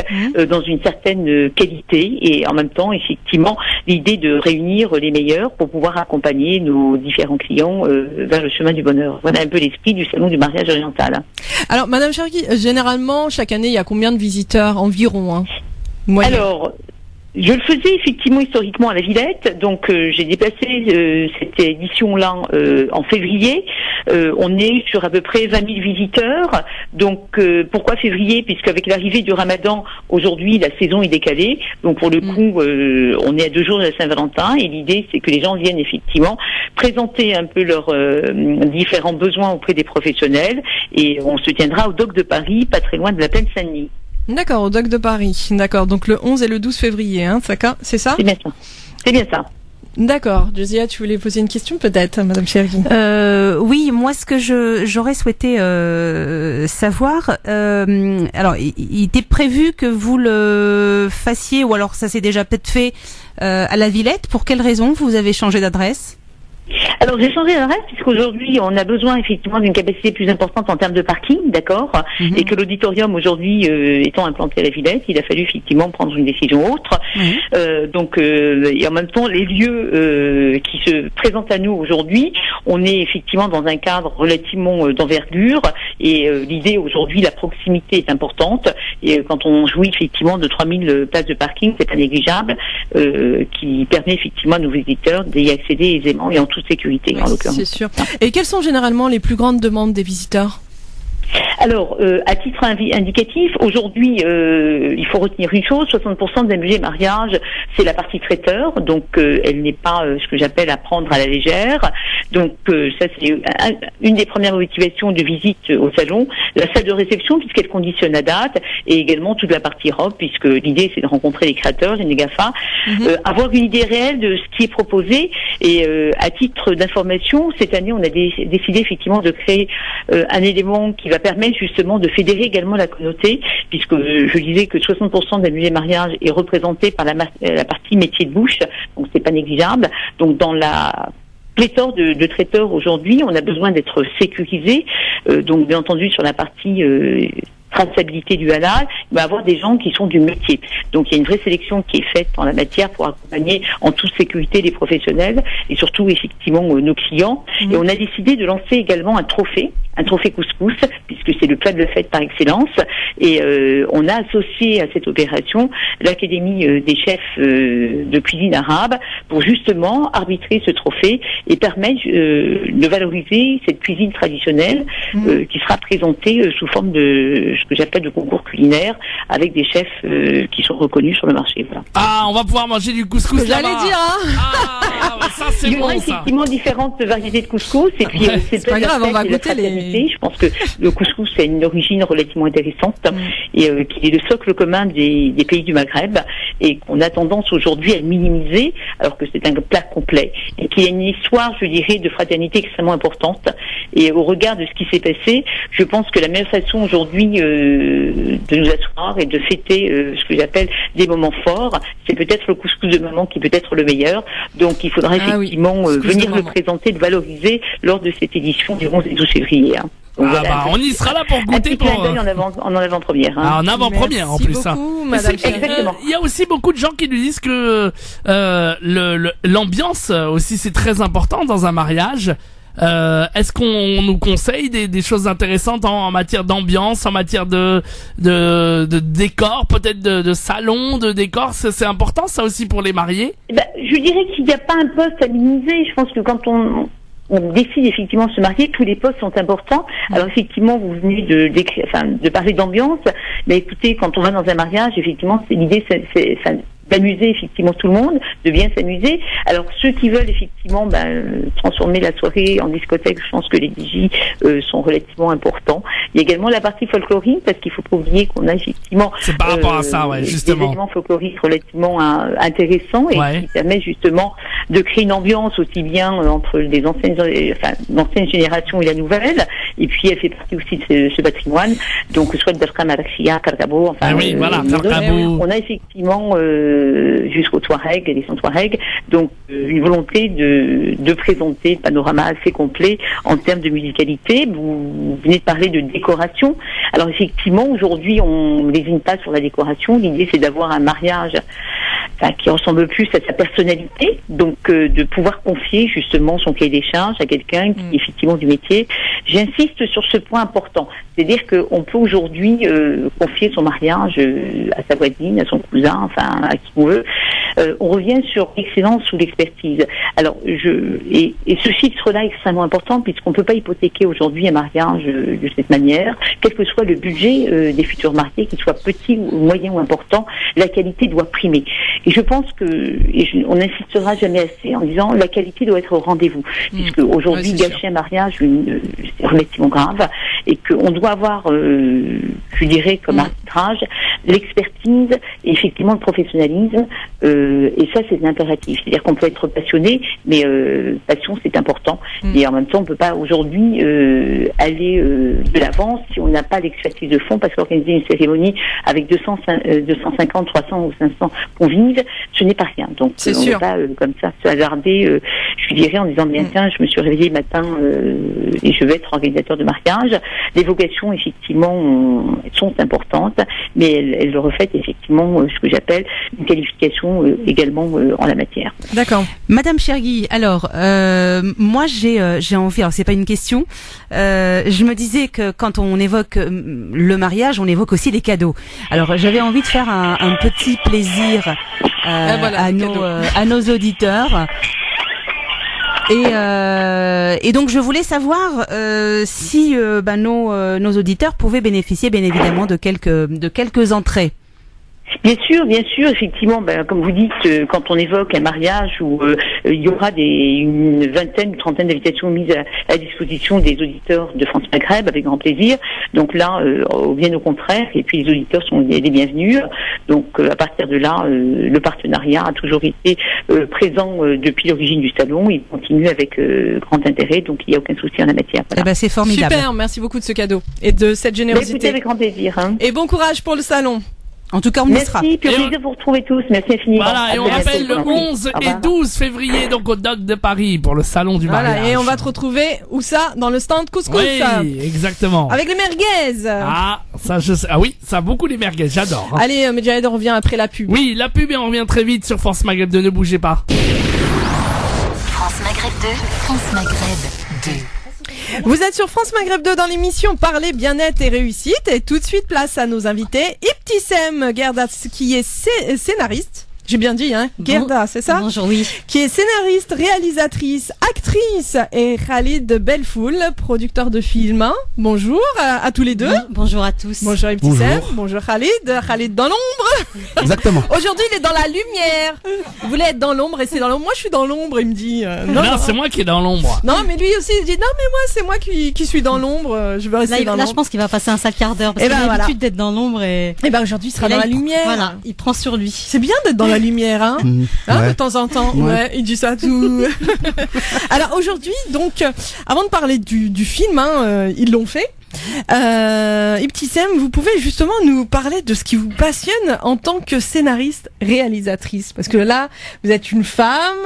dans une certaine qualité et en même temps effectivement l'idée de réunir les meilleurs pour pouvoir accompagner nos différents clients vers le chemin du bonheur. Voilà un peu l'esprit du salon du mariage oriental. Alors, Madame Chergui, généralement, chaque année, il y a combien de visiteurs environ Alors, je le faisais effectivement historiquement à la Villette, donc j'ai déplacé cette édition-là en février. On est sur à peu près 20 000 visiteurs. Donc pourquoi février? Puisqu'avec l'arrivée du Ramadan, aujourd'hui la saison est décalée. Donc pour le coup, on est à 2 jours de la Saint-Valentin et l'idée c'est que les gens viennent effectivement présenter un peu leurs différents besoins auprès des professionnels et on se tiendra au Dock de Paris, pas très loin de la plaine Saint-Denis. D'accord, au Dock de Paris. D'accord, donc le 11 et le 12 février, c'est ça? C'est bien ça. C'est bien ça. D'accord. Josiah, tu voulais poser une question peut-être, Madame Chergui? Oui, moi ce que j'aurais souhaité savoir, alors il était prévu que vous le fassiez, ou alors ça s'est déjà peut-être fait à la Villette. Pour quelle raison vous avez changé d'adresse? Alors j'ai changé l'adresse puisqu'aujourd'hui on a besoin effectivement d'une capacité plus importante en termes de parking, d'accord, et que l'auditorium aujourd'hui étant implanté à la Villette, il a fallu effectivement prendre une décision autre. Et en même temps les lieux qui se présentent à nous aujourd'hui, on est effectivement dans un cadre relativement d'envergure et l'idée aujourd'hui, la proximité est importante et quand on jouit effectivement de 3000 places de parking, c'est pas négligeable, qui permet effectivement à nos visiteurs d'y accéder aisément et en toute sécurité, en l'occurrence. C'est sûr. Et quelles sont généralement les plus grandes demandes des visiteurs ? Alors, à titre indicatif, aujourd'hui, il faut retenir une chose, 60% des musées mariage, c'est la partie traiteur, donc elle n'est pas ce que j'appelle à prendre à la légère. Donc ça, c'est une des premières motivations de visite au salon. La salle de réception, puisqu'elle conditionne la date, et également toute la partie robe, puisque l'idée, c'est de rencontrer les créateurs, les GAFA, avoir une idée réelle de ce qui est proposé. Et à titre d'information, cette année, on a décidé effectivement de créer un élément qui va permettre justement de fédérer également la communauté, puisque je disais que 60% des musées mariage est représenté par la partie métier de bouche, donc c'est pas négligeable. Donc dans la pléthore de traiteurs aujourd'hui, on a besoin d'être sécurisé, donc bien entendu sur la partie traçabilité du halal, il va y avoir des gens qui sont du métier. Donc il y a une vraie sélection qui est faite en la matière pour accompagner en toute sécurité les professionnels et surtout effectivement nos clients. Et on a décidé de lancer également un trophée couscous, puisque c'est le plat de la fête par excellence. Et on a associé à cette opération l'Académie des chefs de cuisine arabe pour justement arbitrer ce trophée et permettre de valoriser cette cuisine traditionnelle qui sera présentée sous forme de ce que j'appelle de concours culinaire avec des chefs qui sont reconnus sur le marché. Voilà. Ah, on va pouvoir manger du couscous là-bas. J'allais dire, hein. Ça c'est il y aura bon, ça. effectivement différentes variétés de couscous et puis c'est pas grave, on va goûter les. Je pense que le couscous a une origine relativement intéressante et qu'il est le socle commun des pays du Maghreb et qu'on a tendance aujourd'hui à le minimiser alors que c'est un plat complet et qu'il y a une histoire, je dirais, de fraternité extrêmement importante. Et au regard de ce qui s'est passé, je pense que la meilleure façon aujourd'hui de nous asseoir et de fêter ce que j'appelle des moments forts, c'est peut-être le couscous de maman qui peut être le meilleur. Donc il faudra effectivement venir le présenter, le valoriser lors de cette édition du 11 et 12 février. Donc, voilà, on y sera là pour goûter en avant-première. Ah, en avant-première en plus. Beaucoup, Madame. Exactement. Il y a aussi beaucoup de gens qui nous disent que l'ambiance aussi c'est très important dans un mariage. Est-ce qu'on nous conseille des choses intéressantes en matière d'ambiance, en matière de décor, peut-être de salon, de décor, c'est important ça aussi pour les mariés? Je dirais qu'il n'y a pas un poste à minimiser. Je pense que quand on décide effectivement de se marier, tous les postes sont importants. Alors effectivement, vous venez de parler d'ambiance, mais écoutez, quand on va dans un mariage, effectivement, l'idée c'est d'amuser effectivement tout le monde, de bien s'amuser. Alors ceux qui veulent effectivement transformer la soirée en discothèque, je pense que les DJ sont relativement importants. Il y a également la partie folklorique, parce qu'il faut pas oublier qu'on a effectivement c'est par rapport à ça, ouais, justement, des éléments folkloriques relativement intéressants et qui permettent justement de créer une ambiance aussi bien entre l'ancienne génération et la nouvelle. Et puis elle fait partie aussi de ce patrimoine. Donc soit le Darka Marakhia, Kargabo, on a effectivement jusqu'au Touareg, les sons Touareg, donc une volonté de présenter un panorama assez complet en termes de musicalité. Vous venez de parler de décoration. Alors effectivement, aujourd'hui, on ne lésine pas sur la décoration. L'idée, c'est d'avoir un mariage qui ressemble plus à sa personnalité, donc de pouvoir confier justement son cahier des charges à quelqu'un qui est effectivement du métier. J'insiste sur ce point important, c'est-à-dire qu'on peut aujourd'hui confier son mariage à sa voisine, à son cousin, à qui on veut. On revient sur l'excellence ou l'expertise. Alors, et ce filtre-là est extrêmement important puisqu'on ne peut pas hypothéquer aujourd'hui un mariage de cette manière, quel que soit le budget des futurs mariés, qu'il soit petit ou moyen ou important, la qualité doit primer. Et je pense on n'insistera jamais assez en disant la qualité doit être au rendez-vous, puisque aujourd'hui gâcher un mariage c'est relativement grave et qu'on doit avoir, je dirais comme arbitrage, l'expertise et effectivement le professionnalisme Et ça, c'est impératif. C'est-à-dire qu'on peut être passionné, mais passion, c'est important. Et en même temps, on peut pas aujourd'hui aller de l'avant si on n'a pas l'expertise de fond, parce qu'organiser une cérémonie avec 250, 300 ou 500 convives, ce n'est pas rien. Donc, on ne peut pas comme ça se hasarder, je dirais, en disant, bien tiens, je me suis réveillée matin et je vais être organisateur de mariage. Les vocations, effectivement, sont importantes, mais elles reflètent effectivement ce que j'appelle une qualification également en la matière. D'accord. Madame Chergui, alors moi j'ai envie, alors c'est pas une question, je me disais que quand on évoque le mariage, on évoque aussi les cadeaux. Alors j'avais envie de faire un petit plaisir à nos auditeurs. Et donc je voulais savoir si nos auditeurs pouvaient bénéficier bien évidemment de quelques entrées. Bien sûr, effectivement, comme vous dites, quand on évoque un mariage où il y aura une vingtaine, une trentaine d'invitations mises à la disposition des auditeurs de France Maghreb, avec grand plaisir. Donc là, bien au contraire, et puis les auditeurs sont les bienvenus. Donc à partir de là, le partenariat a toujours été présent depuis l'origine du salon. Il continue avec grand intérêt, donc il n'y a aucun souci en la matière. Voilà. Eh ben, c'est formidable. Super, merci beaucoup de ce cadeau et de cette générosité. Écoutez, avec grand plaisir. Et bon courage pour le salon. En tout cas, on y sera. Merci, puis au plaisir de vous retrouver tous. Merci infiniment. Voilà, et on rappelle le 11 et 12 février, donc au Dock de Paris, pour le salon du mariage. Voilà, et on va te retrouver, où ça? Dans le stand Couscous. Oui, exactement. Avec les merguez. Ah, ça, oui, ça, beaucoup les merguez, j'adore. Hein. Allez, Medjahed, on revient après la pub. Oui, la pub, et on revient très vite sur France Maghreb 2, ne bougez pas. France Maghreb 2, France Maghreb 2. Vous êtes sur France Maghreb 2 dans l'émission Parler bien-être et réussite, et tout de suite place à nos invités. Ibtissem Gerda, qui est scénariste. J'ai bien dit, hein, Gerda, c'est ça? Bonjour, oui. Qui est scénariste, réalisatrice, actrice, et Khalid Belfoul, producteur de films. Hein. Bonjour à tous les deux. Bonjour à tous. Bonjour Ibtissem. Bonjour Khalid. Khalid dans l'ombre. Exactement. Aujourd'hui, il est dans la lumière. Il voulait être dans l'ombre et c'est dans l'ombre. Moi, je suis dans l'ombre, il me dit. Non, c'est moi qui est dans l'ombre. Non, mais lui aussi, il dit, non, mais moi, c'est moi qui suis dans l'ombre. Je veux rester dans l'ombre. Là, je pense qu'il va passer un sale quart d'heure parce qu'il a l'habitude d'être dans l'ombre et aujourd'hui, il sera dans la lumière. Voilà, il prend sur lui. C'est bien d'être dans la lumière, hein, ouais. de temps en temps. Ouais, il dit ça tout. Alors aujourd'hui, donc, avant de parler du film, hein, ils l'ont fait. Ibtissem, vous pouvez justement nous parler de ce qui vous passionne en tant que scénariste, réalisatrice, parce que là, vous êtes une femme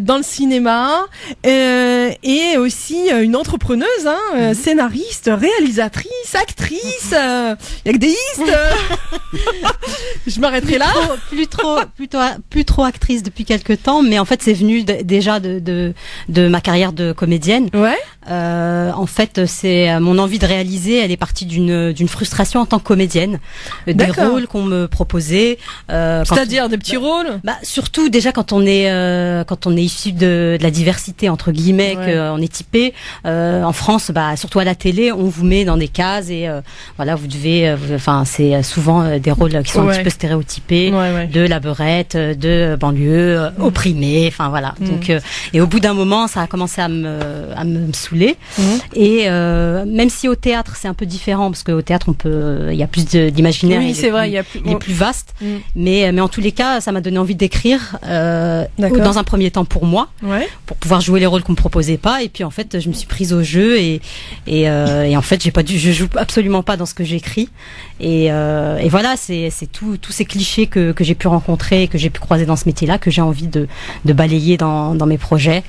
dans le cinéma et aussi une entrepreneuse, hein, scénariste, réalisatrice, actrice. Il y a que des istes. Je m'arrêterai là. Plus trop actrice depuis quelques temps, mais en fait, c'est venu déjà de ma carrière de comédienne. Ouais. En fait, c'est mon envie de réaliser, elle est partie d'une frustration en tant que comédienne, des rôles qu'on me proposait. C'est-à-dire des petits rôles. Surtout déjà quand on est issu de la diversité entre guillemets, qu'on est typé. En France, surtout à la télé, on vous met dans des cases et voilà, vous devez. Enfin, c'est souvent des rôles qui sont un petit peu stéréotypés, de la beurette, de banlieue, opprimée. Enfin voilà. Donc et au bout d'un moment, ça a commencé à me saouler. Et même si au théâtre c'est un peu différent parce qu'au théâtre il y a plus d'imaginaire, oui, c'est vrai, il est plus vaste, mais en tous les cas ça m'a donné envie d'écrire dans un premier temps pour moi, pour pouvoir jouer les rôles qu'on me proposait pas, et puis en fait je me suis prise au jeu et en fait je joue absolument pas dans ce que j'écris, et voilà, c'est tous ces clichés que j'ai pu rencontrer, que j'ai pu croiser dans ce métier-là, que j'ai envie de balayer dans mes projets.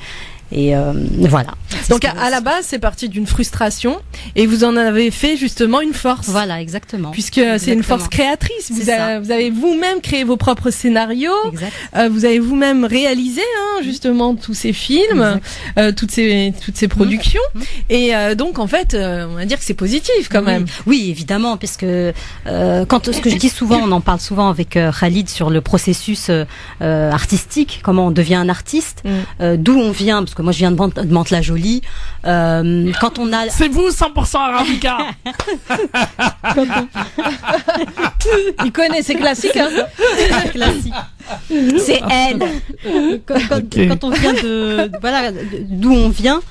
Et voilà. Donc à la base, c'est parti d'une frustration et vous en avez fait justement une force. Voilà, exactement. Puisque c'est une force créatrice. Vous avez vous-même créé vos propres scénarios. Exact. Vous avez vous-même réalisé justement tous ces films, toutes ces productions. Et donc en fait, on va dire que c'est positif quand même. Oui, évidemment, puisque ce que je dis souvent, on en parle souvent avec Khalid sur le processus artistique, comment on devient un artiste, d'où on vient. Parce que moi je viens de Mantes-la-Jolie. Quand on a... C'est vous 100% Arabica. Il connaît, c'est classique, hein. Classique. C'est elle. Quand on vient d'où on vient,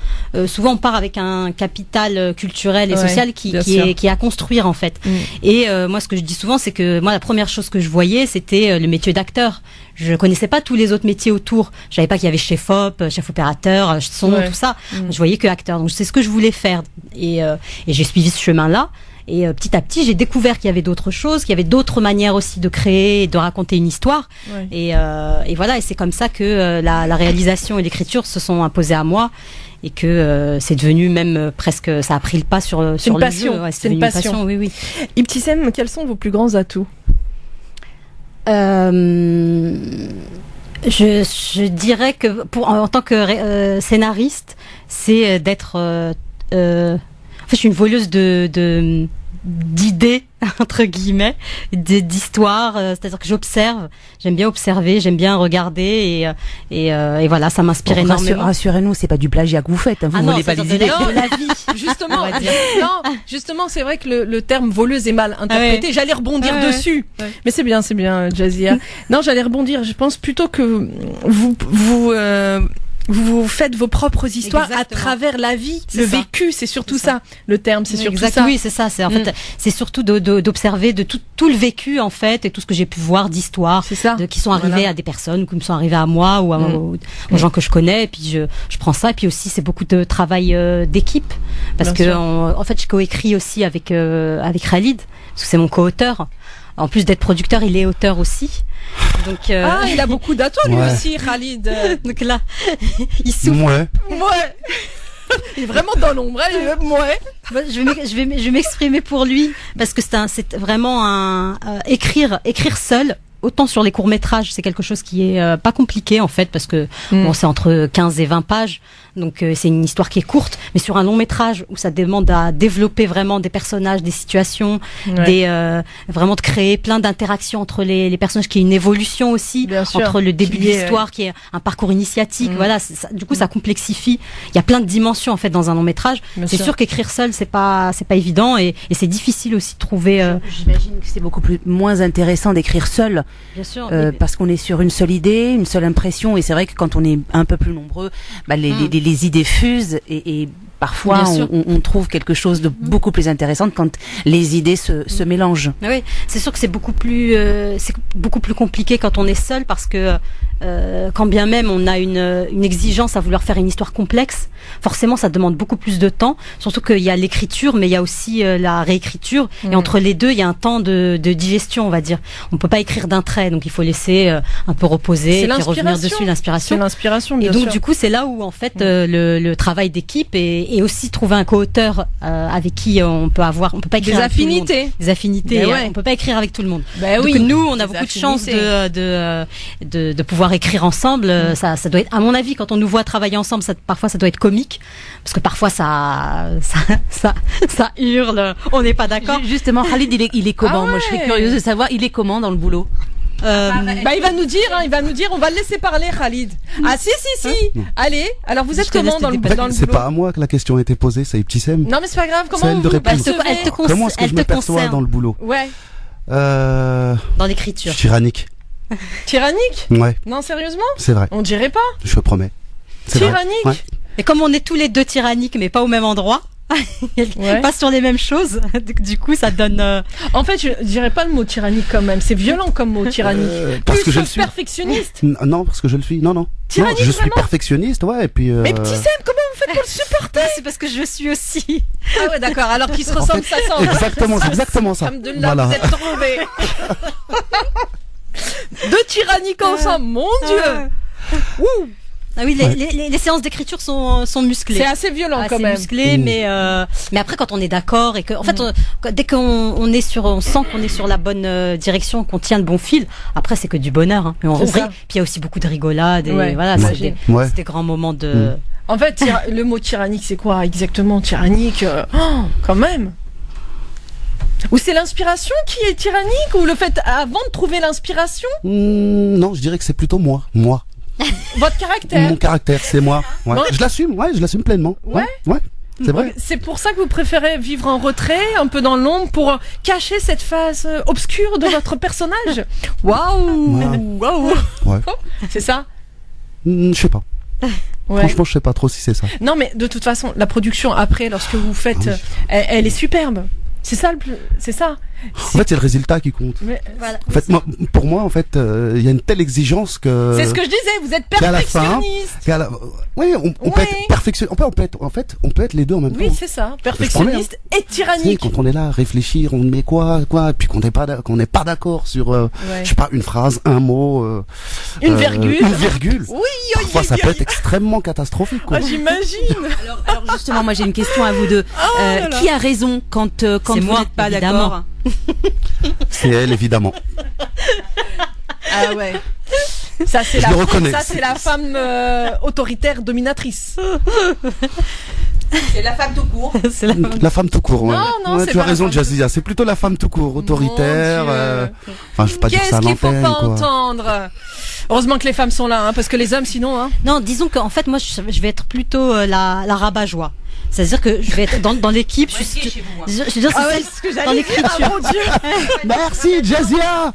souvent on part avec un capital culturel et social qui est à construire en fait. Et moi, ce que je dis souvent, c'est que moi, la première chose que je voyais, c'était le métier d'acteur. Je connaissais pas tous les autres métiers autour. Je savais pas qu'il y avait chef-op, chef opérateur, son, tout ça. Je voyais que acteur. Donc c'est ce que je voulais faire. Et j'ai suivi ce chemin-là. Et petit à petit, j'ai découvert qu'il y avait d'autres choses, qu'il y avait d'autres manières aussi de créer et de raconter une histoire. Et voilà. Et c'est comme ça que la réalisation et l'écriture se sont imposées à moi. Et que c'est devenu même presque, ça a pris le pas sur le passion. jeu. Ouais, c'est une passion. Oui. Ibtissem, quels sont vos plus grands atouts? Je dirais que en tant que scénariste, c'est d'être. En fait, je suis une voleuse d'idées entre guillemets, d'histoires. C'est-à-dire que j'observe. J'aime bien observer. J'aime bien regarder et voilà, ça m'inspire énormément. Rassurez-nous, c'est pas du plagiat que vous faites. Hein, vous volez pas les idées. Non, la vie. Justement, c'est vrai que le terme voleuse est mal interprété. J'allais rebondir dessus. Mais c'est bien, Jazia. Non, j'allais rebondir. Je pense plutôt que vous faites vos propres histoires à travers la vie, le vécu, c'est surtout ça. Le terme, c'est surtout ça. Oui, c'est ça. C'est en fait, c'est surtout d'observer de tout le vécu en fait et tout ce que j'ai pu voir d'histoires qui sont arrivées à des personnes ou qui me sont arrivées à moi ou aux gens que je connais. Et puis je prends ça. Et puis aussi, c'est beaucoup de travail d'équipe parce que en fait, je coécris aussi avec Khalid parce que c'est mon co-auteur. En plus d'être producteur, il est auteur aussi. Donc, il a beaucoup d'atouts lui aussi, Khalid. Donc là, il souffle. Ouais. Il est vraiment dans l'ombre. Je vais m'exprimer pour lui parce que c'est vraiment écrire seul. Autant sur les courts-métrages, c'est quelque chose qui est pas compliqué en fait parce que c'est entre 15 et 20 pages. Donc c'est une histoire qui est courte, mais sur un long-métrage où ça demande à développer vraiment des personnages, des situations, vraiment de créer plein d'interactions entre les personnages, qui est une évolution aussi entre le début de l'histoire qui est un parcours initiatique. Voilà, du coup ça complexifie. Il y a plein de dimensions en fait dans un long-métrage. C'est sûr qu'écrire seul c'est pas évident et c'est difficile aussi de trouver. J'imagine que c'est beaucoup moins intéressant d'écrire seul. Bien sûr, parce qu'on est sur une seule idée, une seule impression, et c'est vrai que quand on est un peu plus nombreux, les idées fusent et parfois on trouve quelque chose de beaucoup plus intéressant quand les idées se mélangent. Oui, c'est sûr que c'est beaucoup plus compliqué quand on est seul parce que quand bien même on a une exigence à vouloir faire une histoire complexe, forcément ça demande beaucoup plus de temps, surtout qu'il y a l'écriture mais il y a aussi la réécriture et entre les deux il y a un temps de digestion, on va dire. On peut pas écrire d'un trait, donc il faut laisser un peu reposer et puis revenir dessus, l'inspiration. C'est l'inspiration, bien sûr. Et donc sûr. du coup c'est là où en fait le travail d'équipe et aussi trouver un co-auteur avec qui on peut pas écrire des avec affinités. Tout le monde. Des affinités. On peut pas écrire avec tout le monde. Donc nous on a beaucoup de chance de pouvoir écrire ensemble. Ça doit être, à mon avis, quand on nous voit travailler ensemble, parfois ça doit être comique parce que parfois ça hurle. On n'est pas d'accord. Justement, Khalid, il est comment? Moi, je serais curieuse de savoir, il est comment dans le boulot? Il va nous dire, on va le laisser parler, Khalid. Ah si. Allez, alors vous êtes comment dans le boulot? C'est pas à moi que la question a été posée, c'est Ibtissem. Non mais c'est pas grave, comment vous percevez? Comment est-ce que je me perçois dans le boulot? Ouais. Dans l'écriture. Je suis tyrannique. Tyrannique? Ouais. Non, sérieusement? C'est vrai. On dirait pas? Je promets. Tyrannique? Ouais. Et comme on est tous les deux tyranniques mais pas au même endroit, pas sur les mêmes choses, du coup ça donne En fait je dirais pas le mot tyrannique quand même, c'est violent comme mot tyrannique. Parce que je le suis. Perfectionniste. Non, parce que je le suis. Non. Tyrannique, je suis perfectionniste, ouais, et puis Mais Ibtissem, comment vous faites pour le supporter? C'est parce que je suis aussi. Ah ouais, d'accord, alors qu'ils se ressemblent, ça sent. Exactement, c'est exactement ça. Comme de là, vous êtes trouvés. Deux tyranniques ensemble, mon Dieu. Ouh. Ah oui, les séances d'écriture sont musclées. C'est assez violent quand même. Musclé, mais après quand on est d'accord et que en fait dès qu'on est on sent qu'on est sur la bonne direction, qu'on tient le bon fil. Après c'est que du bonheur. Hein. Puis il y a aussi beaucoup de rigolade et voilà, c'est des grands moments de. En fait, le mot tyrannique, c'est quoi exactement? Tyrannique, quand même. Ou c'est l'inspiration qui est tyrannique, ou le fait avant de trouver l'inspiration? Non, je dirais que c'est plutôt moi. Votre caractère? Mon caractère, c'est moi. Ouais. Je l'assume pleinement. Ouais. C'est vrai. C'est pour ça que vous préférez vivre en retrait, un peu dans l'ombre, pour cacher cette phase obscure de votre personnage. Waouh, Ouais. waouh. Ouais. C'est ça. Je sais pas. Ouais. Franchement, je sais pas trop si c'est ça. Non, mais de toute façon, la production après, lorsque vous faites, elle est superbe. C'est ça, c'est ça. En fait, c'est le résultat qui compte. Mais, Voilà. En fait, pour moi, en fait, il y a une telle exigence que. c'est ce que je disais. Vous êtes qu'à la fin, perfectionniste. Oui, on peut être perfectionniste. On peut être les deux en même temps. Oui, c'est ça. Perfectionniste et Tu sais, tyrannique. quand on est là à réfléchir, on met quoi, et puis qu'on n'est pas d'accord sur, je sais pas, une phrase, un mot, Une virgule. Une virgule. Oui, Parfois, ça peut être extrêmement catastrophique, quoi. Ah, j'imagine. Alors justement, moi j'ai une question à vous deux. là là. Qui a raison quand C'est vous moi, n'êtes pas évidemment. d'accord? C'est elle, évidemment. Ah ouais. Ça c'est Je le reconnais. ça c'est la femme autoritaire dominatrice. C'est la femme tout court. C'est la- La femme tout court, ouais. Non, Ouais, c'est tu as pas la raison, femme Jazia. C'est plutôt la femme tout court, autoritaire. Mon Dieu. Enfin, je vais pas dire ça à Qu'est-ce qu'il faut l'antenne, pas quoi. entendre? Heureusement que les femmes sont là, hein, parce que les hommes sinon, hein. Non, disons qu'en fait, moi, je vais être plutôt la rabat-joie. C'est-à-dire que je vais être dans l'équipe. Je veux dire, Ah ouais, c'est c'est ce que dans j'allais dire. l'écriture. Ah, mon Dieu. Merci, Jazia!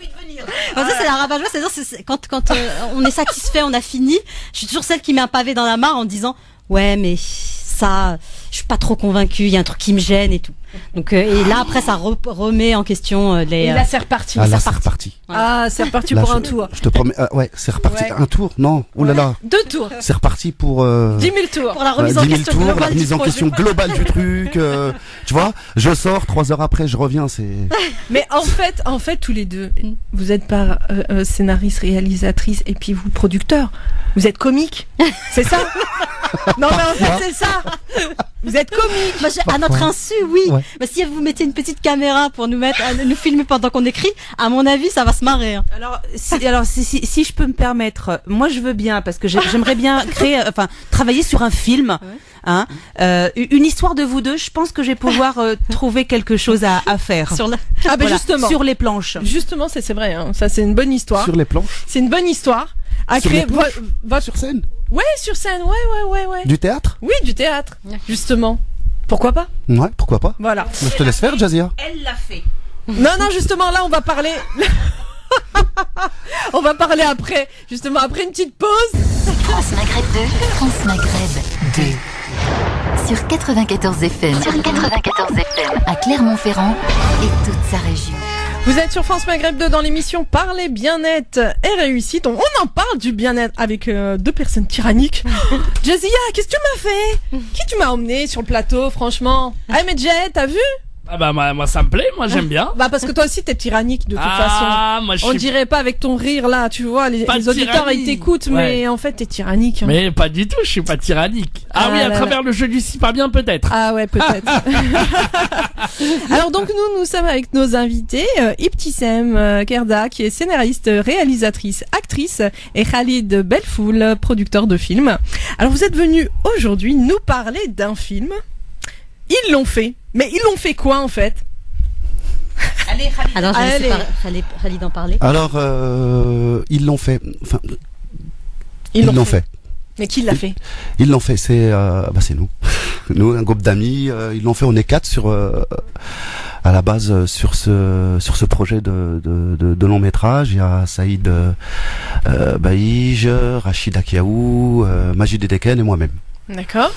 En fait, c'est la rabat-joie, c'est-à-dire quand on est satisfait, on a fini. Je suis toujours celle qui met un pavé dans la mare en disant ouais, mais ça, je suis pas trop convaincue. Il y a un truc qui me gêne et tout. Donc et là après, ça remet en question les. Et là c'est reparti. Ah, là, c'est reparti. Ah, c'est reparti Là, pour un tour. Je te promets, ouais, c'est reparti. Ouais. Un tour? Non. Oh là là. 2 tours. C'est reparti pour, 10 000 tours. pour la remise 10 en 000 question tours, la globale remise du en projet. question globale du truc, tu vois, je sors, 3 heures après, je reviens, c'est... Mais en fait, tous les deux, vous êtes pas scénariste, réalisatrice et puis vous producteur. Vous êtes comique. C'est ça? Non, mais en fait, c'est ça. Vous êtes comique. Bah, à notre insu, oui. Ouais. Bah, si vous mettez une petite caméra pour nous nous filmer pendant qu'on écrit, à mon avis, ça va se marrer. Hein. Alors, si je peux me permettre, moi je veux bien parce que j'aimerais bien travailler sur un film, hein, une histoire de vous deux. Je pense que je vais pouvoir trouver quelque chose à faire. Sur la... Ah, ben Voilà, justement. sur les planches. Justement, c'est vrai, hein. Ça, c'est une bonne histoire. Sur les planches? C'est une bonne histoire. À Sur créer les planches votre... Sur scène? Ouais, sur scène. Ouais. Du théâtre? Oui, du théâtre. Justement. Pourquoi pas? Ouais, pourquoi pas? Voilà. Mais je te laisse faire, Jazia. Elle l'a fait. Non, justement, là, on va parler. On va parler après. Justement, après une petite pause. France Maghreb 2, France Maghreb 2. Sur 94 FM. Sur 94 FM. À Clermont-Ferrand et toute sa région. Vous êtes sur France Maghreb 2 dans l'émission Parler bien-être et réussite. On en parle du bien-être avec 2 personnes tyranniques. Jazia, qu'est-ce que tu m'as fait? Qui tu m'as emmené sur le plateau, franchement? Ah, mais Jay, t'as vu? Ah bah moi ça me plaît, moi j'aime bien. Bah parce que toi aussi t'es tyrannique de toute Ah, moi je façon. On suis dirait pas avec ton rire là, tu vois, les Pas auditeurs tyrannie. ils t'écoutent, Ouais. mais en fait t'es tyrannique. Mais pas du tout, je suis pas tyrannique. Ah, Ah oui, à là travers le jeu du si pas bien peut-être. Ah ouais, peut-être. Alors donc nous sommes avec nos invités, Ibtissem Kerda qui est scénariste, réalisatrice, actrice et Khalid Belfoul, producteur de films. Alors vous êtes venus aujourd'hui nous parler d'un film. Ils l'ont fait. Mais ils l'ont fait quoi en fait? Allez, Khalid. Alors, je vais Allez. laisser Khalid en parler. Alors, ils l'ont fait. Enfin, Ils l'ont fait. Mais qui l'a fait? Ils l'ont fait, c'est nous. Nous, un groupe d'amis, ils l'ont fait, on est 4 sur, à la base, sur ce projet de long métrage. Il y a Saïd Baïj, Rachid Akiaou, Majid Edeken et moi-même. D'accord.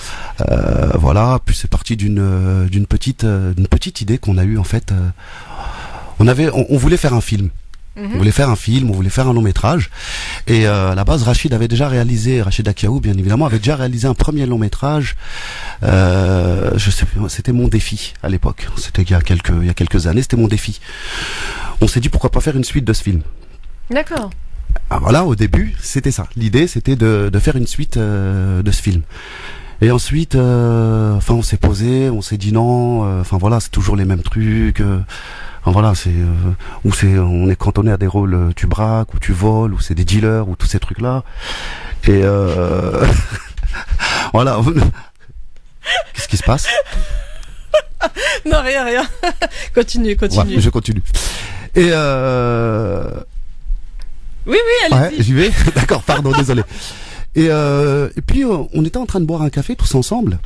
Voilà, puis c'est parti d'une petite idée qu'on a eue en fait. On voulait faire un film. On voulait faire un film, on voulait faire un long métrage. Et à la base, Rachid Akiaou, bien évidemment, avait déjà réalisé un premier long métrage. Je sais plus, c'était mon défi à l'époque. C'était il y a quelques années, c'était mon défi. On s'est dit pourquoi pas faire une suite de ce film. D'accord. Ah, voilà, au début, c'était ça. L'idée, c'était de faire une suite de ce film. Et ensuite, on s'est posé, on s'est dit non. Voilà, c'est toujours les mêmes trucs. Voilà, on est cantonné à des rôles, tu braques ou tu voles ou c'est des dealers ou tous ces trucs là. Et voilà. Qu'est-ce qui se passe? Non, rien. Continue. Ouais, je continue. Et Oui, allez-y. ouais, j'y vais. D'accord, pardon, désolé. Et puis on était en train de boire un café tous ensemble.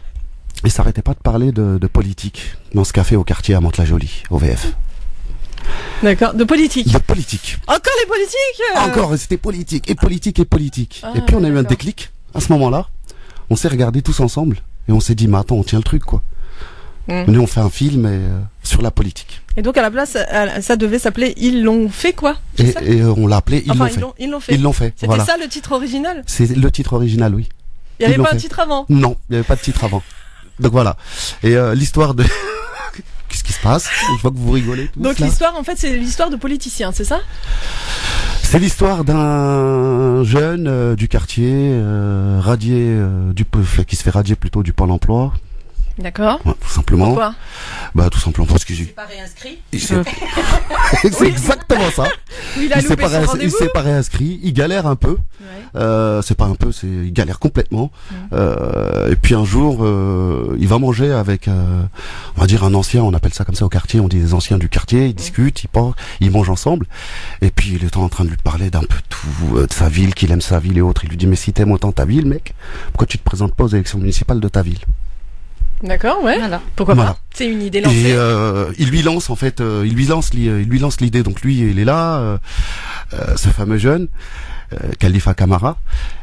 il s'arrêtait pas de parler de politique dans ce café au quartier à Mantes-la-Jolie, au VF. D'accord, de politique. De politique. Encore les politiques Encore, c'était politique, et politique, et politique. Ah, et puis on a eu un d'accord. déclic, à ce moment-là. On s'est regardés tous ensemble, et on s'est dit, mais attends, on tient le truc, quoi. Nous, on fait un film sur la politique. Et donc à la place, ça devait s'appeler Ils l'ont fait quoi? C'est ça Et on l'a appelé Ils Enfin, l'ont fait. Ils l'ont fait. Ils l'ont fait, C'était voilà. ça le titre original? C'est le titre original, oui. Il n'y avait Ils l'ont pas un fait. titre avant? Non, il n'y avait pas de titre avant. Donc voilà. Et l'histoire de... Qu'est-ce qui se passe? Je vois que vous rigolez tous, Donc là. l'histoire, en fait, c'est l'histoire de politiciens, c'est ça? C'est l'histoire d'un jeune du quartier radié qui se fait radier plutôt du Pôle emploi. D'accord. Ouais, tout simplement. Pourquoi? Bah tout simplement parce qu'il Pas réinscrit. c'est exactement ça. Il a loupé son il rendez-vous? s'est pas réinscrit, il galère un peu. Ouais. C'est pas un peu, il galère complètement. Et puis un jour, il va manger avec, on va dire un ancien, on appelle ça comme ça au quartier, on dit des anciens du quartier, ils discutent, ils mangent ensemble. Et puis il est en train de lui parler d'un peu tout, de sa ville, qu'il aime sa ville et autres. Il lui dit, mais si t'aimes autant ta ville, mec, pourquoi tu te présentes pas aux élections municipales de ta ville? D'accord, ouais. Voilà. Pourquoi Voilà. pas? C'est une idée lancée. Et il lui lance en fait, il lui lance l'idée. Donc lui, il est là, ce fameux jeune, Khalifa Camara,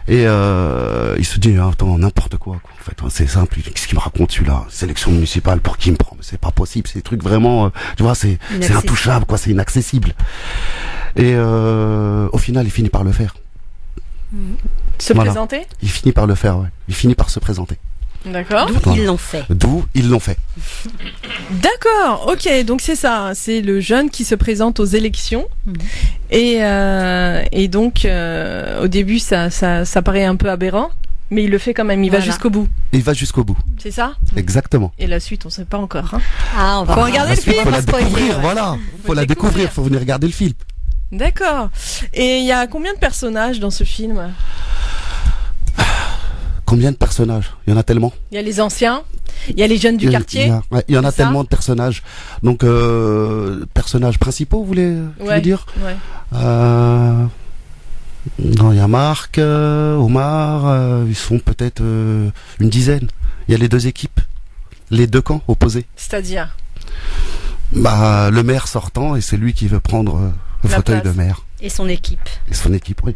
et il se dit attends, n'importe quoi. En fait, c'est simple. Qu'est-ce qu'il me raconte celui-là? Sélection municipale, pour qui il me prend? Mais c'est pas possible. C'est des trucs vraiment, tu vois, c'est intouchable, quoi. C'est inaccessible. Et au final, il finit par le faire. Se Voilà. présenter? Il finit par le faire. Ouais. Il finit par se présenter. D'accord. D'où ils l'ont fait. D'où ils l'ont fait. D'accord, ok, donc c'est ça, c'est le jeune qui se présente aux élections. Et donc au début ça paraît un peu aberrant, mais il le fait quand même, il va Voilà. jusqu'au bout. Il va jusqu'au bout. C'est ça? Exactement. Et la suite on sait pas encore. Hein. Ah, on va Faut regarder La le suite, film. faut la spoiler, découvrir, ouais. voilà. Faut la découvrir, faut venir regarder le film. D'accord. Et il y a combien de personnages dans ce film? Combien de personnages? Il y en a tellement. Il y a les anciens, il y a les jeunes du quartier. Il y en a c'est ça tellement de personnages. Donc, personnages principaux, vous voulez dire? Ouais. Non, il y a Marc, Omar, ils sont peut-être une dizaine. Il y a les deux équipes, les deux camps opposés. C'est-à-dire? Bah, le maire sortant, et c'est lui qui veut prendre le La fauteuil place. de maire. Et son équipe. Et son équipe, oui.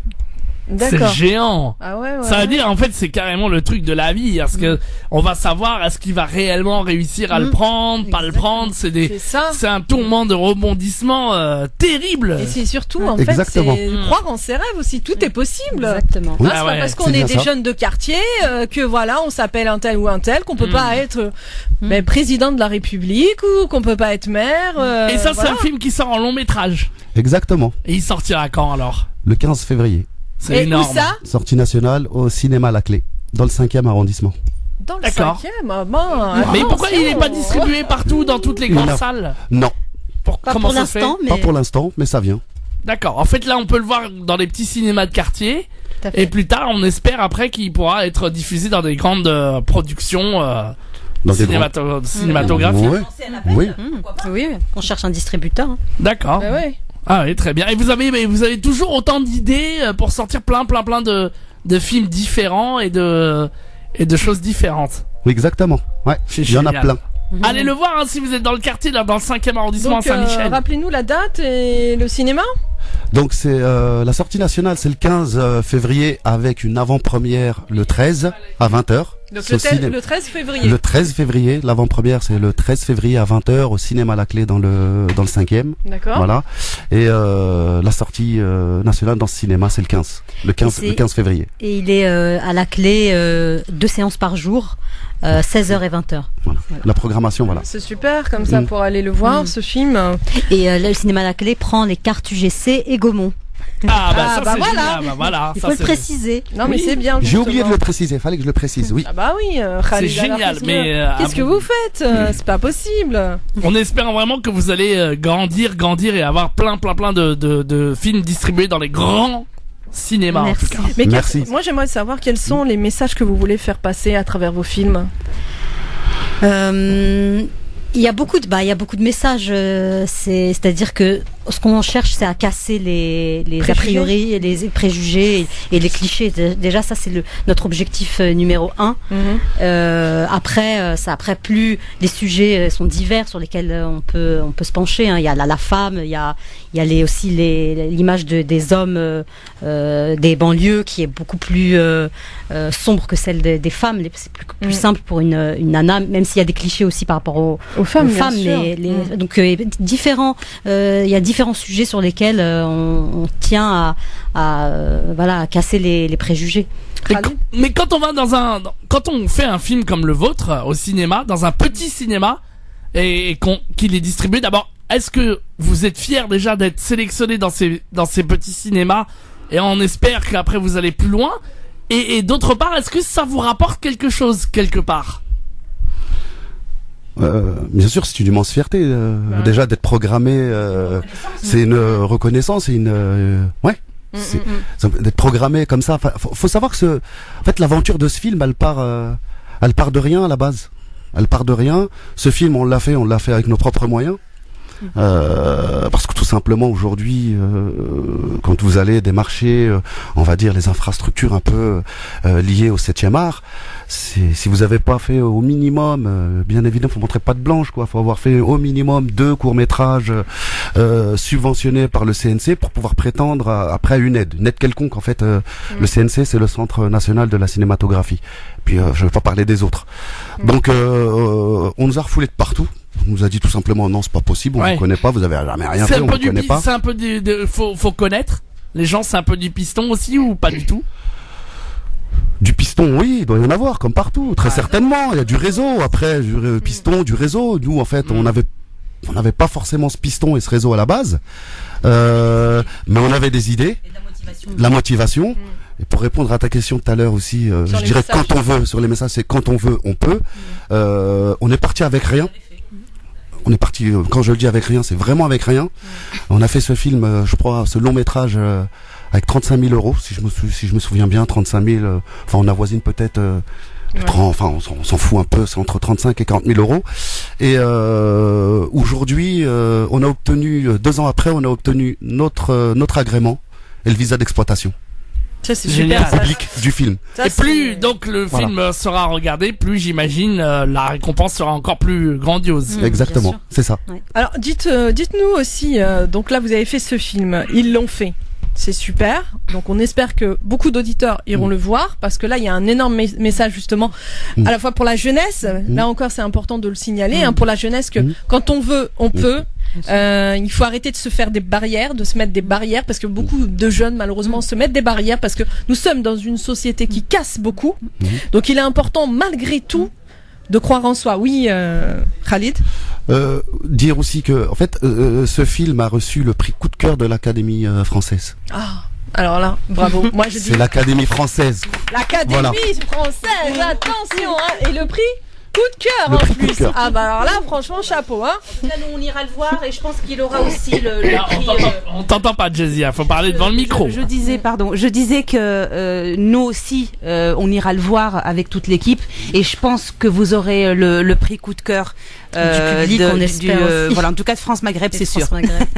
C'est D'accord. géant. Ah ouais, ouais. Ça veut dire, en fait, c'est carrément le truc de la vie, parce que on va savoir est-ce qu'il va réellement réussir à le prendre, pas le prendre. C'est ça. C'est un tourment de rebondissement terrible. Et c'est surtout, en fait, Exactement. c'est croire en ses rêves aussi. Tout est possible. Exactement. Oui. Hein, c'est Ah pas ouais, parce qu'on c'est est bien des ça. jeunes de quartier que voilà, on s'appelle un tel ou un tel, qu'on peut pas être président de la République ou qu'on peut pas être maire. Et ça, voilà. c'est un film qui sort en long métrage. Exactement. Et il sortira quand alors? Le 15 février. C'est Et énorme. où ça? Sortie nationale au cinéma La Clé, dans le 5e arrondissement. Dans le D'accord. 5e, ah ben, Mais attention. pourquoi il n'est pas distribué partout dans toutes les grandes Non. salles? Non, Pas Comment pour ça se fait? l'instant, mais pas pour l'instant, mais ça vient. D'accord. En fait, là, on peut le voir dans les petits cinémas de quartier. tout à fait. Et plus tard, on espère après qu'il pourra être diffusé dans des grandes productions Dans des cinématographiques. Ouais. Oui. Oui, on cherche un distributeur. Hein. D'accord. Bah ouais. Ah oui, très bien. Et vous avez toujours autant d'idées pour sortir plein de films différents et de choses différentes. Oui, exactement. Ouais. C'est Il y en a génial. plein. Allez le voir hein, si vous êtes dans le quartier, là, dans le 5e arrondissement Donc, à Saint-Michel. rappelez-nous la date et le cinéma. Donc c'est la sortie nationale, c'est le 15 février avec une avant-première le 13 à 20h. Donc C'est au cinéma. le 13 février. Le 13 février, l'avant-première c'est le 13 février à 20h au cinéma La Clé dans le 5e. D'accord. Voilà. Et la sortie nationale dans ce cinéma c'est le 15. Le 15 février. Et il est à la clé 2 séances par jour, 16h et 20h. Voilà. La programmation, voilà. C'est super, comme ça, pour aller le voir, ce film. Et le cinéma à la clé prend les cartes UGC et Gaumont. Ah bah Ah, ça bah c'est voilà. génial. Bah voilà. Il Ça, faut le c'est- préciser. Non, mais Oui. c'est bien. J'ai oublié de justement. le préciser, fallait que je le précise, oui. Ah bah oui, Khalid C'est génial, Al-Hafiz, mais, qu'est-ce que vous faites C'est pas possible. On espère vraiment que vous allez grandir et avoir plein de films distribués dans les grands cinémas Merci. en tout cas. Mais Merci. moi, j'aimerais savoir quels sont les messages que vous voulez faire passer à travers vos films. Il y a beaucoup de messages. C'est-à-dire que ce qu'on cherche, c'est à casser les a priori, et les préjugés et les clichés. Déjà, ça, c'est notre objectif numéro 1. Après, plus les sujets sont divers sur lesquels on peut se pencher. Il y a la femme, il y a aussi l'image des hommes des banlieues qui est beaucoup plus sombre que celle des femmes. C'est plus simple pour une nana, même s'il y a des clichés aussi par rapport aux femmes. Donc différents. Il y a différents sujets sur lesquels on tient à casser les préjugés. Mais quand on va quand on fait un film comme le vôtre au cinéma, dans un petit cinéma, et qu'il est distribué, d'abord, est-ce que vous êtes fiers déjà d'être sélectionné dans ces petits cinémas, et on espère qu'après vous allez plus loin, et d'autre part, est-ce que ça vous rapporte quelque chose quelque part? Bien sûr, c'est une immense fierté déjà d'être programmé. C'est une reconnaissance, c'est d'être programmé comme ça. Faut savoir que en fait, l'aventure de ce film, elle part de rien à la base. Elle part de rien. Ce film, on l'a fait avec nos propres moyens. Parce que tout simplement aujourd'hui, quand vous allez démarcher, on va dire les infrastructures un peu liées au 7e art, si vous avez pas fait au minimum, bien évidemment, faut montrer patte blanche, quoi. Faut avoir fait au minimum 2 courts-métrages subventionnés par le CNC pour pouvoir prétendre après à une aide quelconque. En fait, le CNC, c'est le Centre national de la cinématographie. Puis je vais pas parler des autres. Donc on nous a refoulés de partout. On nous a dit tout simplement non, c'est pas possible, on vous connaît pas, vous avez jamais rien fait, on vous connaît pas. C'est un peu faut connaître les gens, c'est un peu du piston aussi ou pas du tout? Du piston, oui, il doit y en avoir comme partout, très certainement. Il y a du réseau, après du piston, du réseau. Nous, en fait, on n'avait pas forcément ce piston et ce réseau à la base, mais on avait des idées, et la motivation. Et pour répondre à ta question tout à l'heure aussi, je dirais quand on veut, sur les messages, c'est quand on veut, on peut. On est parti avec rien. On est parti, quand je le dis avec rien, c'est vraiment avec rien. On a fait ce film, je crois, ce long métrage avec 35 000 euros, si je me souviens bien, 35 000, enfin on avoisine peut-être, enfin on s'en fout un peu, c'est entre 35 et 40 000 euros. Et aujourd'hui, on a obtenu, 2 ans après, on a obtenu notre agrément et le visa d'exploitation. Ça, c'est génial. super, Public du film. Ça, et plus donc le film sera regardé, plus j'imagine la récompense sera encore plus grandiose. Exactement, c'est ça. Ouais. Alors dites-nous aussi, donc là vous avez fait ce film, ils l'ont fait. C'est super. Donc on espère que beaucoup d'auditeurs iront le voir parce que là il y a un énorme message justement à la fois pour la jeunesse. Là encore c'est important de le signaler pour la jeunesse que quand on veut, on peut. Il faut arrêter de se faire des barrières, de se mettre des barrières parce que beaucoup de jeunes malheureusement se mettent des barrières parce que nous sommes dans une société qui casse beaucoup. Donc il est important malgré tout de croire en soi. Oui, Khalid. Dire aussi que en fait ce film a reçu le prix coup de cœur de l'Académie française. Ah, alors là, bravo. Moi je dis c'est l'Académie française. L'Académie française, attention hein. Et le prix coup de cœur en plus. Ah bah alors là franchement chapeau hein. Là nous on ira le voir et je pense qu'il aura aussi le prix. On t'entend pas, Jazia, faut parler devant le micro. Je disais que nous aussi on ira le voir avec toute l'équipe et je pense que vous aurez le prix coup de cœur du public, on espère voilà, en tout cas de France Maghreb, c'est sûr.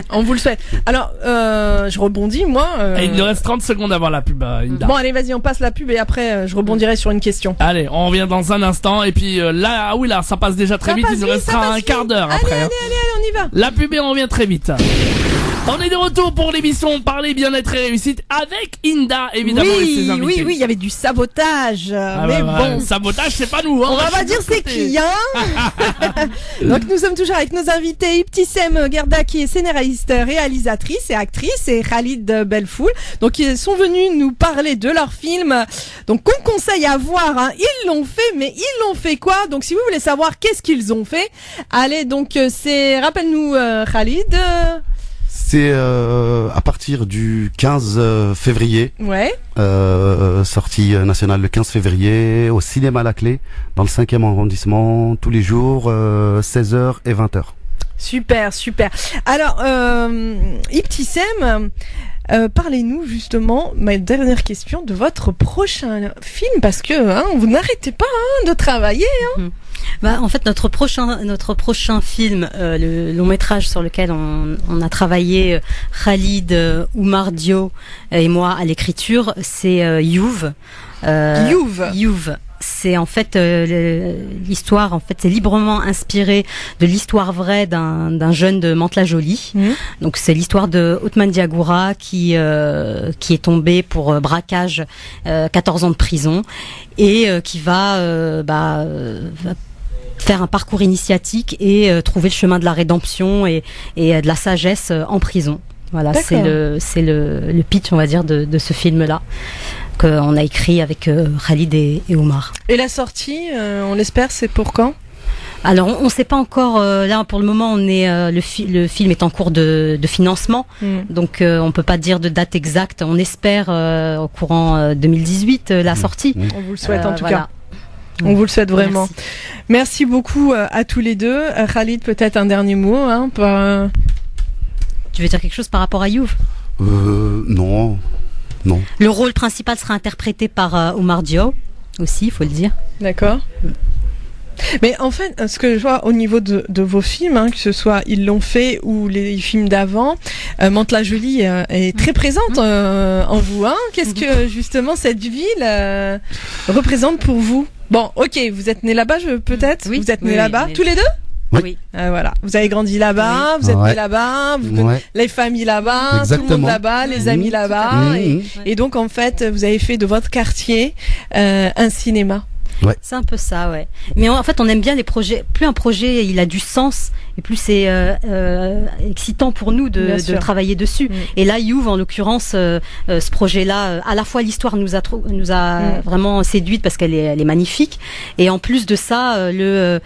On vous le souhaite. Alors je rebondis moi. Il nous reste 30 secondes avant la pub, Inda. Bon allez vas-y on passe la pub et après je rebondirai sur une question. Allez, on revient dans un instant et puis là, oui là, ça passe déjà très vite, il nous restera un quart d'heure après. Allez, on y va. La pub et on revient très vite. On est de retour pour l'émission Parler bien-être et réussite avec Inda, évidemment, et ses invités. Oui, il y avait du sabotage. Mais bon. Sabotage, c'est pas nous, hein. On va pas dire c'est qui, hein. Donc, nous sommes toujours avec nos invités, Ibtissem Gerda, qui est scénariste, réalisatrice et actrice, et Khalid Belfoul. Donc, ils sont venus nous parler de leur film. Donc, qu'on conseille à voir, hein. Ils l'ont fait, mais ils l'ont fait quoi? Donc, si vous voulez savoir qu'est-ce qu'ils ont fait, allez, donc, rappelle-nous, Khalid. C'est à partir du 15 février. Ouais. Sortie nationale le 15 février au cinéma La Clé dans le 5e arrondissement tous les jours 16h et 20h. Super. Alors, Ibtissem, parlez-nous justement, ma dernière question, de votre prochain film, parce que vous n'arrêtez pas de travailler. En fait, notre prochain film, le long métrage sur lequel on a travaillé, Khalid, Oumar Dio et moi à l'écriture, c'est Youv. Youv. C'est en fait l'histoire. En fait, c'est librement inspiré de l'histoire vraie d'un jeune de Mantes-la-Jolie. Donc, c'est l'histoire de Othman Diagoura qui est tombé pour braquage, 14 ans de prison, et qui va faire un parcours initiatique et trouver le chemin de la rédemption et de la sagesse en prison. Voilà, c'est le pitch, on va dire, de ce film-là qu'on a écrit avec Khalid et Oumar. Et la sortie, on l'espère, c'est pour quand ? Alors, on ne sait pas encore. Là, pour le moment, le film est en cours de financement, donc on peut pas dire de date exacte. On espère au courant 2018 la sortie. On vous le souhaite en tout cas. On vous le souhaite vraiment. Merci beaucoup à tous les deux. Khalid, peut-être un dernier mot. Tu veux dire quelque chose par rapport à Youv ? Non. Le rôle principal sera interprété par Oumar Dio, aussi, il faut le dire. D'accord. Mais en fait, ce que je vois au niveau de vos films, que ce soit Ils l'ont fait ou les films d'avant, Mantes-la-Jolie est très présente en vous. Qu'est-ce que justement cette ville représente pour vous ? Bon, ok, vous êtes nés là-bas, peut-être ? Oui. Vous êtes nés là-bas, tous les deux ? Oui. Voilà, vous avez grandi là-bas, vous êtes nés là-bas, les familles là-bas, exactement. tout le monde là-bas, les amis là-bas, et donc en fait, vous avez fait de votre quartier un cinéma. Ouais. C'est un peu ça, ouais. Mais en fait, on aime bien les projets. Plus un projet il a du sens, et plus c'est excitant pour nous de travailler dessus. Et là, Youv, en l'occurrence, ce projet-là, à la fois l'histoire nous a vraiment séduite parce qu'elle est magnifique, et en plus de ça, le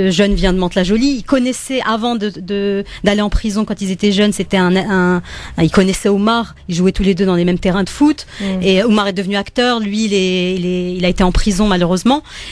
jeune vient de Mantes-la-Jolie. Il connaissait avant d'aller en prison quand ils étaient jeunes. C'était il connaissait Oumar. Ils jouaient tous les deux dans les mêmes terrains de foot. Et Oumar est devenu acteur. Lui, il a été en prison malheureusement.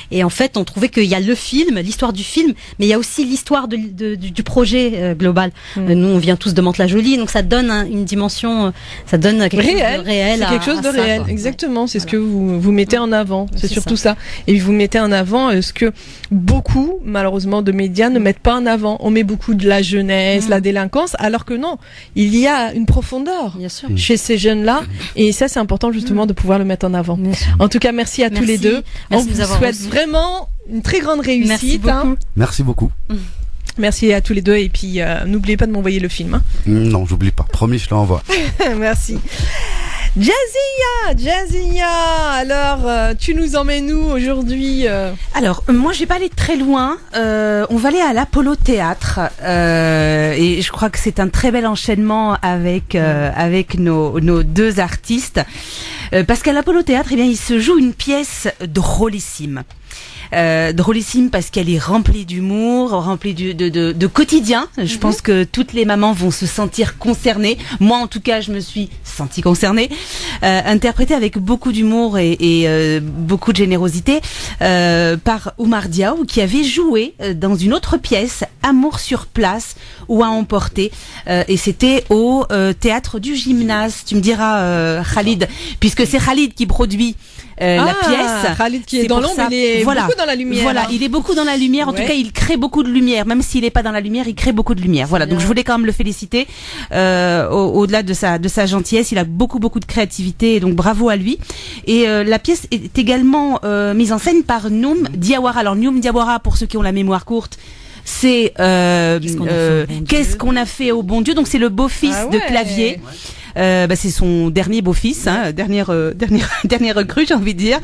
Et en fait, on trouvait qu'il y a le film, l'histoire du film, mais il y a aussi l'histoire du projet global. Nous, on vient tous de Mantes-la-Jolie, donc ça donne une dimension, ça donne quelque chose de réel. C'est quelque chose de réel, exactement. C'est ce que vous mettez en avant. C'est surtout ça. Et vous mettez en avant ce que beaucoup, malheureusement, de médias ne mettent pas en avant. On met beaucoup de la jeunesse, la délinquance, alors que non, il y a une profondeur chez ces jeunes-là. Et ça, c'est important justement de pouvoir le mettre en avant. En tout cas, merci à tous les deux. On vous souhaite vraiment une très grande réussite. Merci beaucoup. Merci beaucoup. Merci à tous les deux, et puis n'oubliez pas de m'envoyer le film. Non, j'oublie pas. Promis, je l'envoie. Merci. Jazia, alors tu nous emmènes où aujourd'hui Alors moi je vais pas aller très loin, on va aller à l'Apollo Théâtre, et je crois que c'est un très bel enchaînement avec nos deux artistes, parce qu'à l'Apollo Théâtre, il se joue une pièce drôlissime. Drôlissime parce qu'elle est remplie d'humour, remplie de quotidien. Je pense que toutes les mamans vont se sentir concernées. Moi, en tout cas, je me suis sentie concernée. Interprétée avec beaucoup d'humour et beaucoup de générosité par Oumar Diaw, qui avait joué dans une autre pièce, Amour sur place ou à emporter, et c'était au théâtre du Gymnase. Tu me diras, Khalid, puisque c'est Khalid qui produit la pièce. Khalid qui est dans l'ombre, il est beaucoup dans la lumière. Voilà, il est beaucoup dans la lumière. En tout cas, il crée beaucoup de lumière. Même s'il n'est pas dans la lumière, il crée beaucoup de lumière. Voilà. Donc, je voulais quand même le féliciter. Au-delà de sa gentillesse, il a beaucoup de créativité. Et donc, bravo à lui. Et la pièce est également mise en scène par Noum Diawara. Alors, Noum Diawara, pour ceux qui ont la mémoire courte, c'est Qu'est-ce qu'on a fait au bon Dieu. Donc, c'est le beau-fils de Clavier. C'est son dernier beau-fils, dernière recrue, j'ai envie de dire.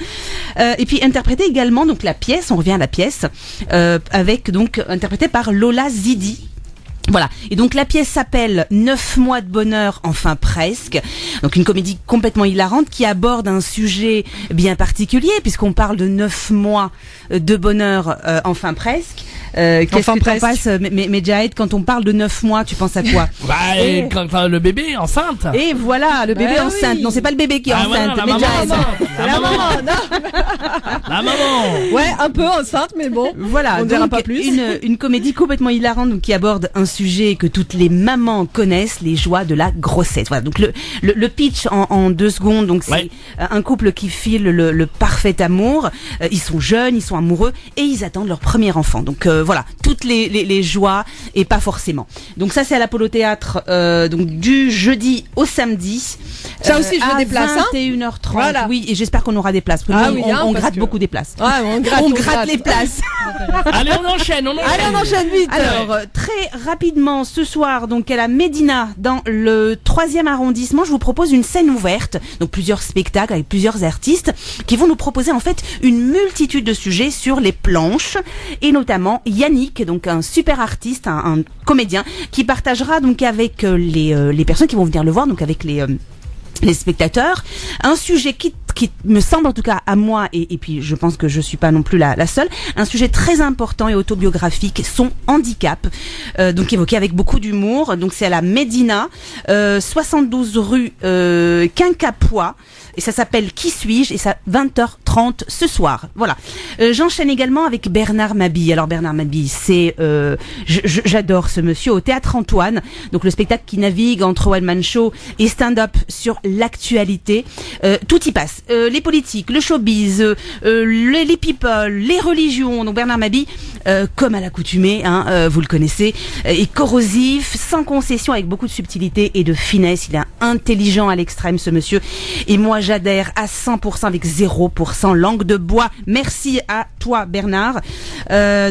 Et puis interprété également donc la pièce, on revient à la pièce, avec donc interprété par Lola Zidi. Voilà. Et donc la pièce s'appelle 9 mois de bonheur, enfin presque. Donc une comédie complètement hilarante qui aborde un sujet bien particulier puisqu'on parle de 9 mois de bonheur, enfin presque. Qu'est-ce que t'en passes, mais Jahed, quand on parle de 9 mois, tu penses à quoi? Quand le bébé est enceinte. Et voilà, le bébé enceinte. Non, c'est pas le bébé qui est enceinte, voilà, mais Jahed. La maman, La maman. Ouais, un peu enceinte, mais bon. Voilà, on dira donc, pas plus. Une comédie complètement hilarante, donc, qui aborde un sujet que toutes les mamans connaissent, les joies de la grossesse. Voilà, donc le pitch en 2 secondes, donc c'est un couple qui file le parfait amour. Ils sont jeunes, ils sont amoureux et ils attendent leur premier enfant. Donc voilà, toutes les joies et pas forcément. Donc ça c'est à l'Apollo Théâtre, donc du jeudi au samedi. Ça aussi je veux des places. 21h30. Voilà. Oui, et j'espère qu'on aura des places. On gratte beaucoup des places. Ouais, on gratte les places. Allez, on enchaîne. Allez, on enchaîne vite. Alors, très rapidement, ce soir, donc à la Médina, dans le 3e arrondissement, je vous propose une scène ouverte. Donc plusieurs spectacles avec plusieurs artistes qui vont nous proposer en fait une multitude de sujets sur les planches, et notamment Yannick, donc un super artiste, un comédien, qui partagera donc avec les personnes qui vont venir le voir, donc avec les spectateurs, un sujet qui me semble, en tout cas à moi, et puis je pense que je suis pas non plus la seule, un sujet très important et autobiographique, son handicap, donc évoqué avec beaucoup d'humour. Donc c'est à la Médina, 72 rue Quincampoix, et ça s'appelle Qui suis-je, et c'est à 20h30 ce soir. Voilà. J'enchaîne également avec Bernard Mabille. Alors Bernard Mabille, c'est j'adore ce monsieur, au Théâtre Antoine. Donc le spectacle qui navigue entre one man show et stand-up sur l'actualité. Tout y passe. Les politiques, le showbiz, les people, les religions. Donc Bernard Mabille, comme à l'accoutumée, vous le connaissez, est corrosif, sans concession, avec beaucoup de subtilité et de finesse. Il est intelligent à l'extrême, ce monsieur. Et moi, j'adhère à 100% avec 0% langue de bois. Merci à toi, Bernard.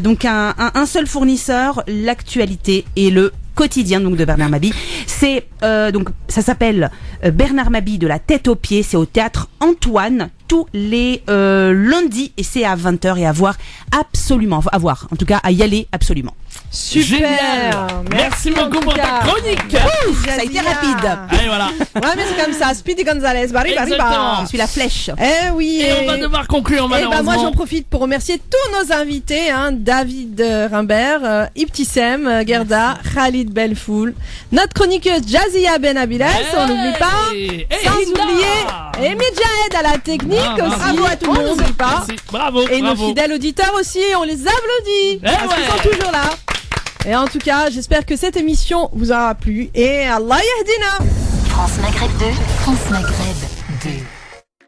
Donc un seul fournisseur, l'actualité et le quotidien donc de Bernard Mabille. C'est donc ça s'appelle Bernard Mabille de la tête aux pieds. C'est au Théâtre Antoine tous les lundis, et c'est à 20h, et à voir absolument, en tout cas à y aller absolument. Super. Génial. Merci beaucoup pour ta chronique. Ça a été rapide. Allez, voilà. Ouais, mais c'est comme ça. Speedy Gonzalez, Exactement. Je suis la flèche. Eh oui. Et on va devoir conclure, malheureusement. Moi, j'en profite pour remercier tous nos invités, David Rimbert, Ibtissem Gerda, Khalid Belfoul, notre chroniqueuse Jazia Benabiles, on n'oublie pas, sans oublier, et Jahed à la technique aussi. Bravo à tout le monde, on n'oublie pas. Merci. Bravo. Et nos fidèles auditeurs aussi, on les applaudit, parce qu'ils sont toujours là. Et en tout cas, j'espère que cette émission vous aura plu, et Allah yahdina. France Maghreb 2, France Maghreb 2.